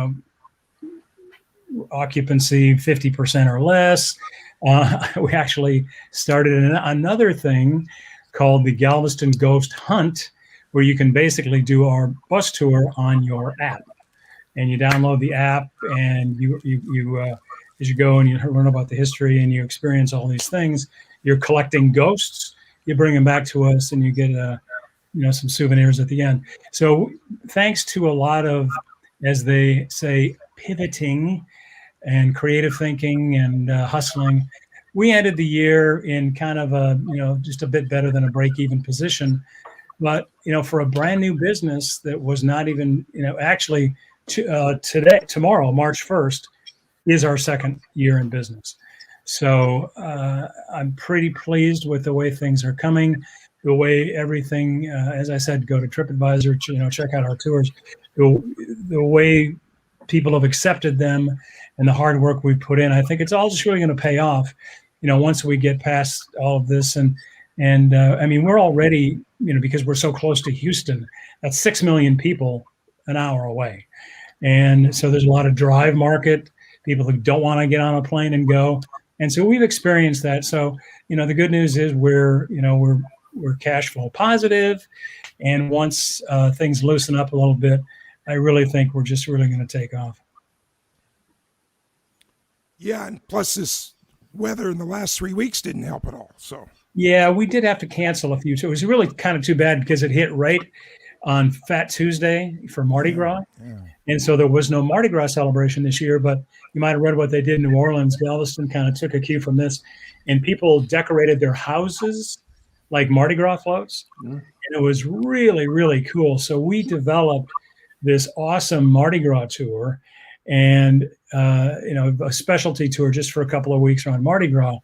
occupancy 50% or less. We actually started another thing called the Galveston Ghost Hunt, where you can basically do our bus tour on your app. And you download the app, and you as you go and you learn about the history and you experience all these things, you're collecting ghosts. You bring them back to us, and you get some souvenirs at the end. So thanks to a lot of, as they say, pivoting and creative thinking and hustling, we ended the year in kind of a just a bit better than a break-even position. But for a brand new business that was not even actually tomorrow, March 1st, is our second year in business. So I'm pretty pleased with the way things are coming, the way everything, as I said, go to TripAdvisor, check out our tours, the way people have accepted them and the hard work we've put in. I think it's all just really going to pay off, once we get past all of this. And I mean, we're already, because we're so close to Houston, that's 6 million people an hour away. And so there's a lot of drive market, people who don't want to get on a plane and go. And so we've experienced that. So, the good news is we're cash flow positive. And once things loosen up a little bit, I really think we're just really going to take off. Yeah. And plus this weather in the last 3 weeks didn't help at all. So, yeah, we did have to cancel a few. So it was really kind of too bad because it hit right on Fat Tuesday for Mardi Gras. Yeah. And so there was no Mardi Gras celebration this year, but you might have read what they did in New Orleans. Galveston kind of took a cue from this, and people decorated their houses like Mardi Gras floats. Mm. And it was really, really cool. So we developed this awesome Mardi Gras tour and, a specialty tour just for a couple of weeks around Mardi Gras.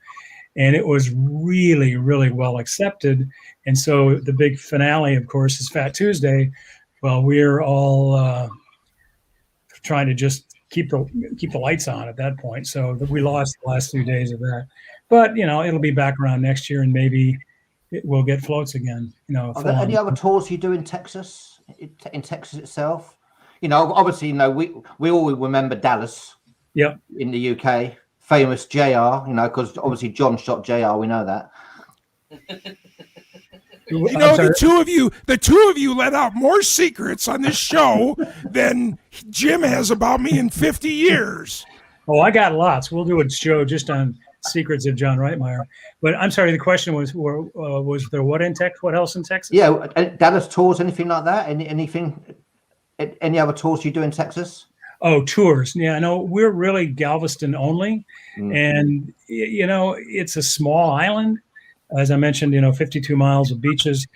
And it was really, really well accepted. And so the big finale, of course, is Fat Tuesday. Well, we're all trying to just keep the lights on at that point. So we lost the last 2 days of that. But, it'll be back around next year, and maybe we'll get floats again. Are there any other tours you do in Texas, in Texas itself? Obviously, we all remember Dallas. Yep. In the UK. Famous JR, because obviously John shot JR, we know that. The two of you let out more secrets on this show than Jim has about me in 50 years. Oh, I got lots. We'll do a show just on secrets of John Reitmeyer. But I'm sorry, the question was there what in Texas? What else in Texas? Yeah, Dallas tours, anything like that? Any other tours you do in Texas? Oh, tours. Yeah, no, we're really Galveston only. Mm-hmm. And, it's a small island. As I mentioned, 52 miles of beaches,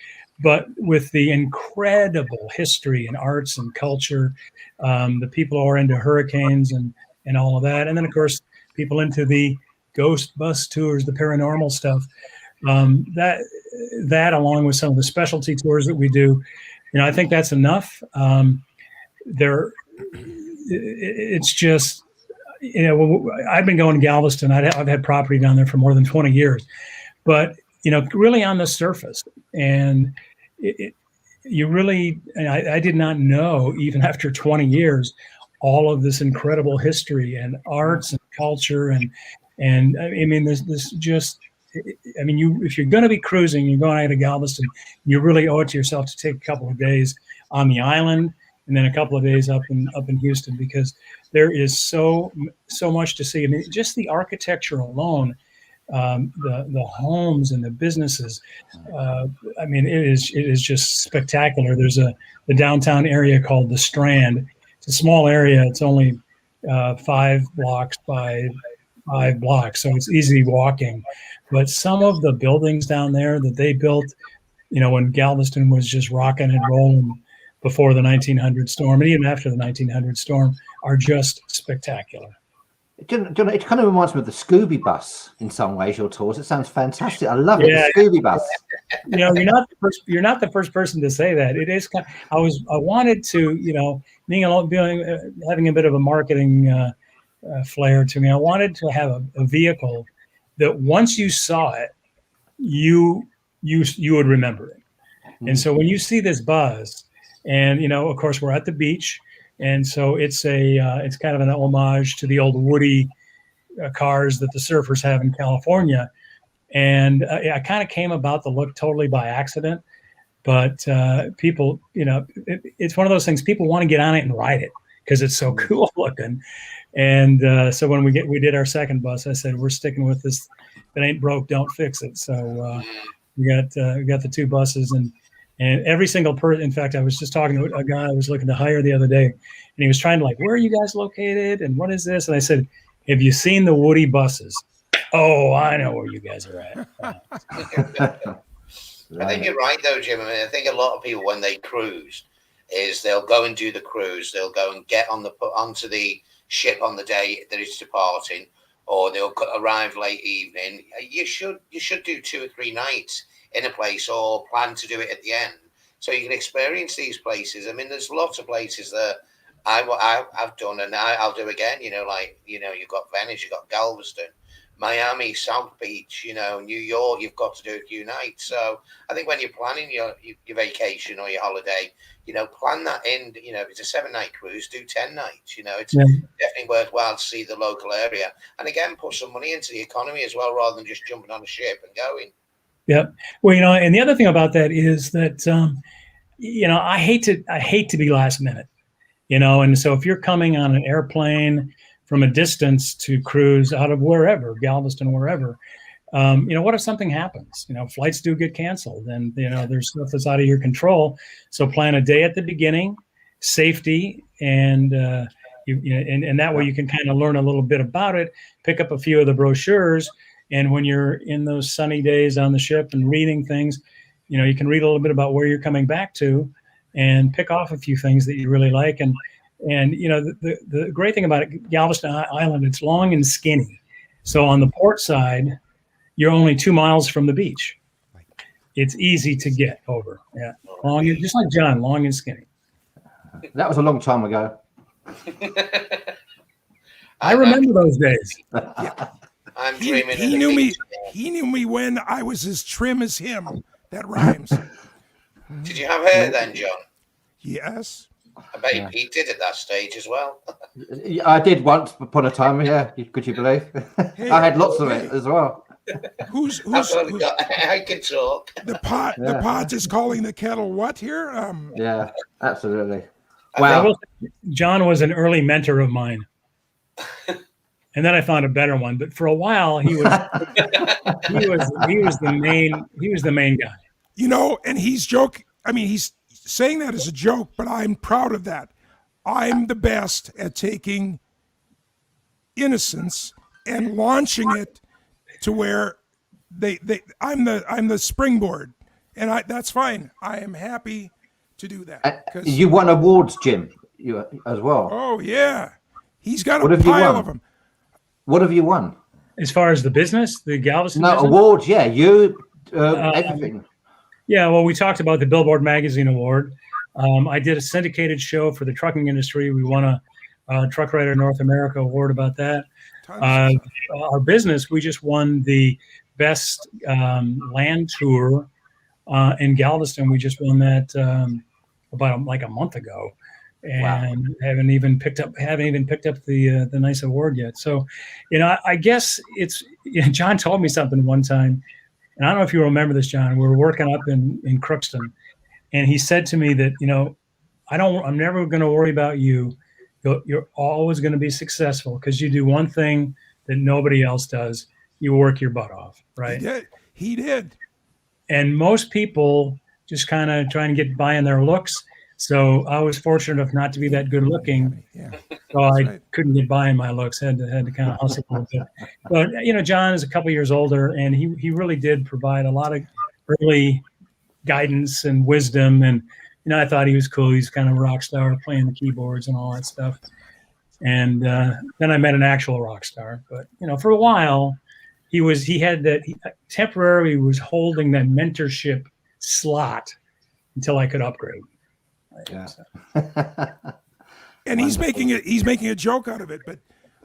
but with the incredible history and arts and culture, the people who are into hurricanes and all of that. And then, of course, people into the ghost bus tours, the paranormal stuff, that along with some of the specialty tours that we do, I think that's enough. It's just, I've been going to Galveston. I've had property down there for more than 20 years, but, really on the surface. And I did not know, even after 20 years, all of this incredible history and arts and culture. And I mean, if you're going to be cruising, you're going out to Galveston, you really owe it to yourself to take a couple of days on the island, and then a couple of days up in Houston, because there is so much to see. I mean, just the architecture alone, the homes and the businesses. It is just spectacular. There's the downtown area called the Strand. It's a small area. It's only 5 blocks by 5 blocks, so it's easy walking. But some of the buildings down there that they built, when Galveston was just rocking and rolling before the 1900 storm, and even after the 1900 storm, are just spectacular. It kind of reminds me of the Scooby bus in some ways, your tours. It sounds fantastic. I love it, the Scooby bus. You're not the first person to say that. It is. I wanted to, having a bit of a marketing flair to me. I wanted to have a vehicle that once you saw it, you would remember it. Mm-hmm. And so when you see this bus, And, of course, we're at the beach. And so it's it's kind of an homage to the old Woody cars that the surfers have in California. And I kind of came about the look totally by accident. But people, it's one of those things, people want to get on it and ride it because it's so cool looking. And so when we did our second bus, I said, we're sticking with this. If it ain't broke, don't fix it. So we got the 2 buses, and every single person. In fact, I was just talking to a guy I was looking to hire the other day, and he was trying to where are you guys located, and what is this? And I said, have you seen the Woody buses? Oh, I know where you guys are at. I think you're right, though, Jim. I mean, I think a lot of people, when they cruise, is they'll go and do the cruise. They'll go and get onto the ship on the day that it's departing, or they'll arrive late evening. You should do 2 or 3 nights in a place, or plan to do it at the end, so you can experience these places. I mean, there's lots of places that I've done, and I'll do again. You've got Venice, you've got Galveston, Miami, South Beach, New York. You've got to do a few nights. So I think when you're planning your vacation or your holiday, plan that in. If it's a 7-night cruise, do 10 nights. It's definitely worthwhile to see the local area, and again, put some money into the economy as well, rather than just jumping on a ship and going. Yep. Well, and the other thing about that is that I hate to be last minute, and so if you're coming on an airplane from a distance to cruise out of wherever, Galveston, wherever, what if something happens? Flights do get canceled, and there's stuff that's out of your control. So plan a day at the beginning, safety, and and that way you can kind of learn a little bit about it, pick up a few of the brochures, and when you're in those sunny days on the ship and reading things, you can read a little bit about where you're coming back to, and pick off a few things that you really like. And the great thing about it, Galveston Island, it's long and skinny. So on the port side, you're only 2 miles from the beach. It's easy to get over. Yeah, just like John, long and skinny. That was a long time ago. I remember those days. Yeah. I'm dreaming. He knew me. He knew me when I was as trim as him. That rhymes. Did you have hair then, John? Yes. I bet he did at that stage as well. I did once upon a time. Yeah, could you believe? Hey, I had lots of it as well. Who's I can talk. the pot? Yeah. The pot is calling the kettle what here? Yeah, absolutely. Wow. John was an early mentor of mine. And then I found a better one, but for a while he was the main guy. And he's joking. I mean, he's saying that as a joke, but I'm proud of that. I'm the best at taking innocence and launching it to where I'm the springboard, and that's fine. I am happy to do that. You won awards, Jim, you as well. Oh yeah, he's got a pile of them. What have you won? As far as the business, the Galveston business? Awards, yeah. Everything. Yeah, well, we talked about the Billboard Magazine Award. I did a syndicated show for the trucking industry. We won a Truck Rider North America Award about that. Our business, we just won the best land tour in Galveston. We just won that about a month ago. And haven't even picked up the nice award yet. So, I guess it's John told me something one time, and I don't know if you remember this, John. We were working up in Crookston, and he said to me that I'm never going to worry about you. You're always going to be successful because you do one thing that nobody else does. You work your butt off, right? He did. And most people just kind of trying to get by in their looks. So I was fortunate enough not to be that good looking. Yeah. So I couldn't get by in my looks, had to kind of hustle a little bit. But, John is a couple years older, and he really did provide a lot of early guidance and wisdom. And, I thought he was cool. He's kind of a rock star playing the keyboards and all that stuff. And then I met an actual rock star. But, for a while, he temporarily was holding that mentorship slot until I could upgrade. Yeah. And he's making a joke out of it, but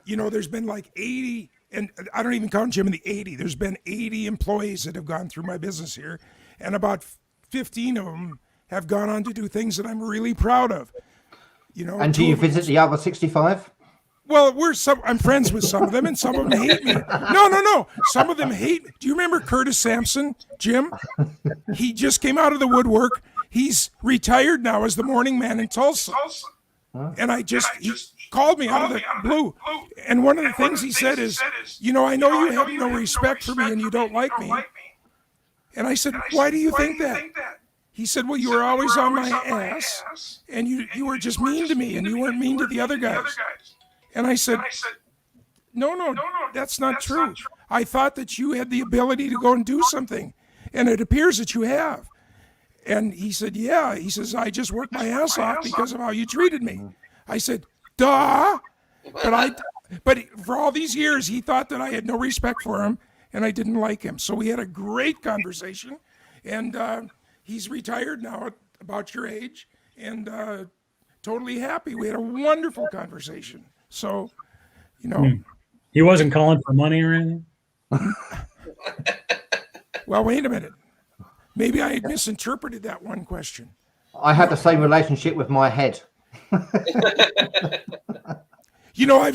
there's been 80, and I don't even count Jim in the 80. There's been 80 employees that have gone through my business here, and about 15 of them have gone on to do things that I'm really proud of. You know. And do you visit the other 65? Well, I'm friends with some of them, and some of them hate me. No. Some of them hate me. Do you remember Curtis Sampson, Jim? He just came out of the woodwork. He's retired now as the morning man in Tulsa. And he called me out of the blue. And one of the things he said is, I know you have no respect for me and you don't like me. And I said, why do you think that? He said, well, you were always on my ass, and you were just mean to me, and you weren't mean to the other guys. And I said, no, that's not true. I thought that you had the ability to go and do something, and it appears that you have. And he said, yeah. He says, I just worked my ass off because of how you treated me. I said, duh. But for all these years, he thought that I had no respect for him, and I didn't like him. So we had a great conversation, and he's retired now at about your age, and totally happy. We had a wonderful conversation. So, He wasn't calling for money or anything? Well, wait a minute. Maybe I misinterpreted that one question. I had the same relationship with my head. I've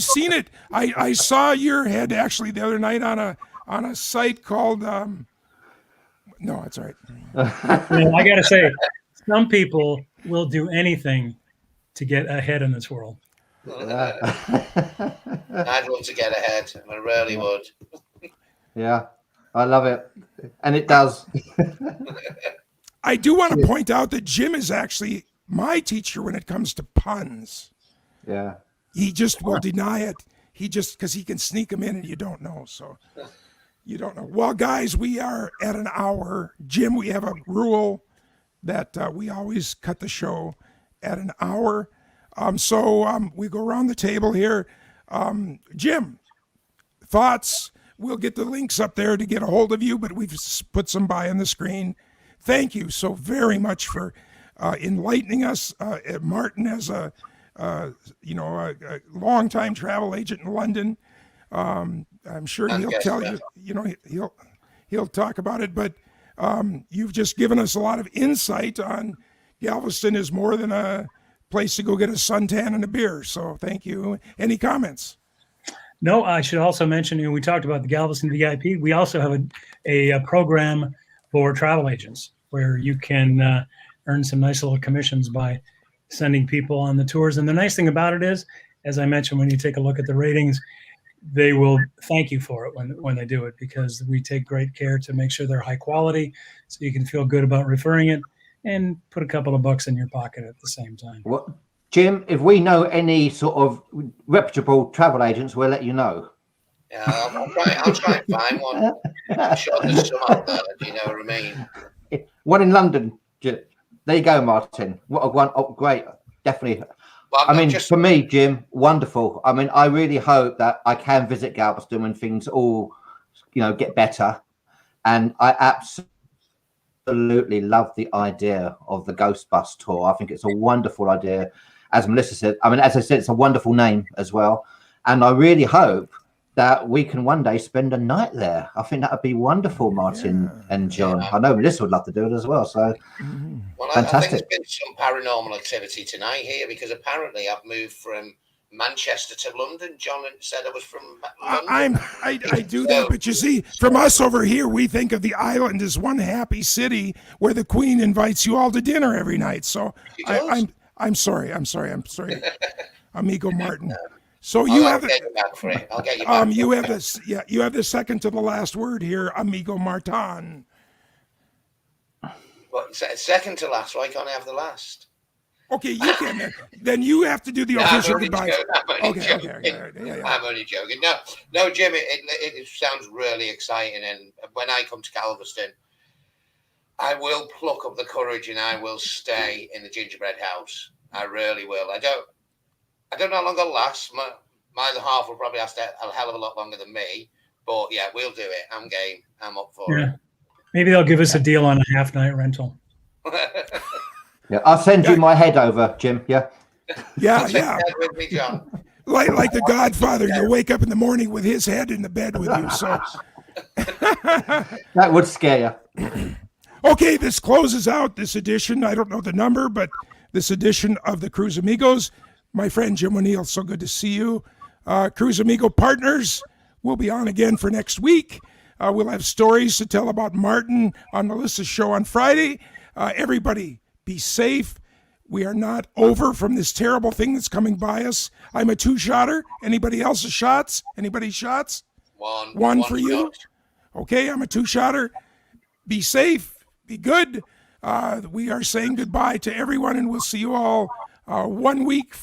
seen it. I saw your head actually the other night on a site called no, it's all right. I got to say, some people will do anything to get ahead in this world. I'd love to get ahead. I really would. Yeah, I love it. And it does. I do want to point out that Jim is actually my teacher when it comes to puns. Yeah. He just will deny it. Because he can sneak them in and you don't know. So you don't know. Well, guys, we are at an hour. Jim, we have a rule that we always cut the show at an hour. So we go around the table here. Jim, thoughts? We'll get the links up there to get a hold of you, but we've put some by on the screen. Thank you so very much for enlightening us. Martin, as a longtime travel agent in London, I'm sure he'll tell you. He'll talk about it. But you've just given us a lot of insight on Galveston is more than a place to go get a suntan and a beer. So thank you. Any comments? No, I should also mention, we talked about the Galveston VIP. We also have a program for travel agents where you can earn some nice little commissions by sending people on the tours. And the nice thing about it is, as I mentioned, when you take a look at the ratings, they will thank you for it when they do it, because we take great care to make sure they're high quality, so you can feel good about referring it and put a couple of bucks in your pocket at the same time. What? Jim, if we know any sort of reputable travel agents, we'll let you know. Yeah, I'll try and find one. I'm sure there's some out there. Do you know what I mean? One in London. There you go, Martin. What a one! Oh, great, definitely. Well, for me, Jim, wonderful. I really hope that I can visit Galveston when things all, get better. And I absolutely love the idea of the Ghost Bus tour. I think it's a wonderful idea. As Melissa said, as I said, it's a wonderful name as well. And I really hope that we can one day spend a night there. I think that would be wonderful, Martin and John. I know Melissa would love to do it as well. So, well, fantastic. I think there's been some paranormal activity tonight here, because apparently I've moved from Manchester to London. John said I was from London. I do that, but you see, from us over here, we think of the island as one happy city where the Queen invites you all to dinner every night. So I'm sorry, amigo Martin. So you have I'll get you back for it. I'll get you back. You have this. Yeah, you have the second to the last word here, amigo Martin. What, second to last? Why can't I have the last? Okay, you can. Then you have to do the official goodbye. Okay. I'm only joking. No, Jim. It sounds really exciting, and when I come to Galveston, I will pluck up the courage and I will stay in the gingerbread house. I really will. I don't know how long it'll last. My other half will probably last a hell of a lot longer than me. But yeah, we'll do it. I'm game. I'm up for it. Maybe they'll give us a deal on a half-night rental. Yeah, I'll send you my head over, Jim. Yeah. Yeah. With me, John. Like the Godfather, you wake up in the morning with his head in the bed with you. So that would scare you. Okay, this closes out this edition. I don't know the number, but this edition of the Cruise Amigos. My friend Jim O'Neill, so good to see you. Cruise Amigo partners, we'll be on again for next week. We'll have stories to tell about Martin on Melissa's show on Friday. Everybody, be safe. We are not over from this terrible thing that's coming by us. I'm a 2-shotter. Anybody else's shots? Anybody shots? One for you. Okay, I'm a 2-shotter. Be safe. Be good. We are saying goodbye to everyone, and we'll see you all 1 week,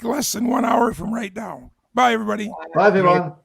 less than 1 hour from right now. Bye, everybody. Bye, everyone.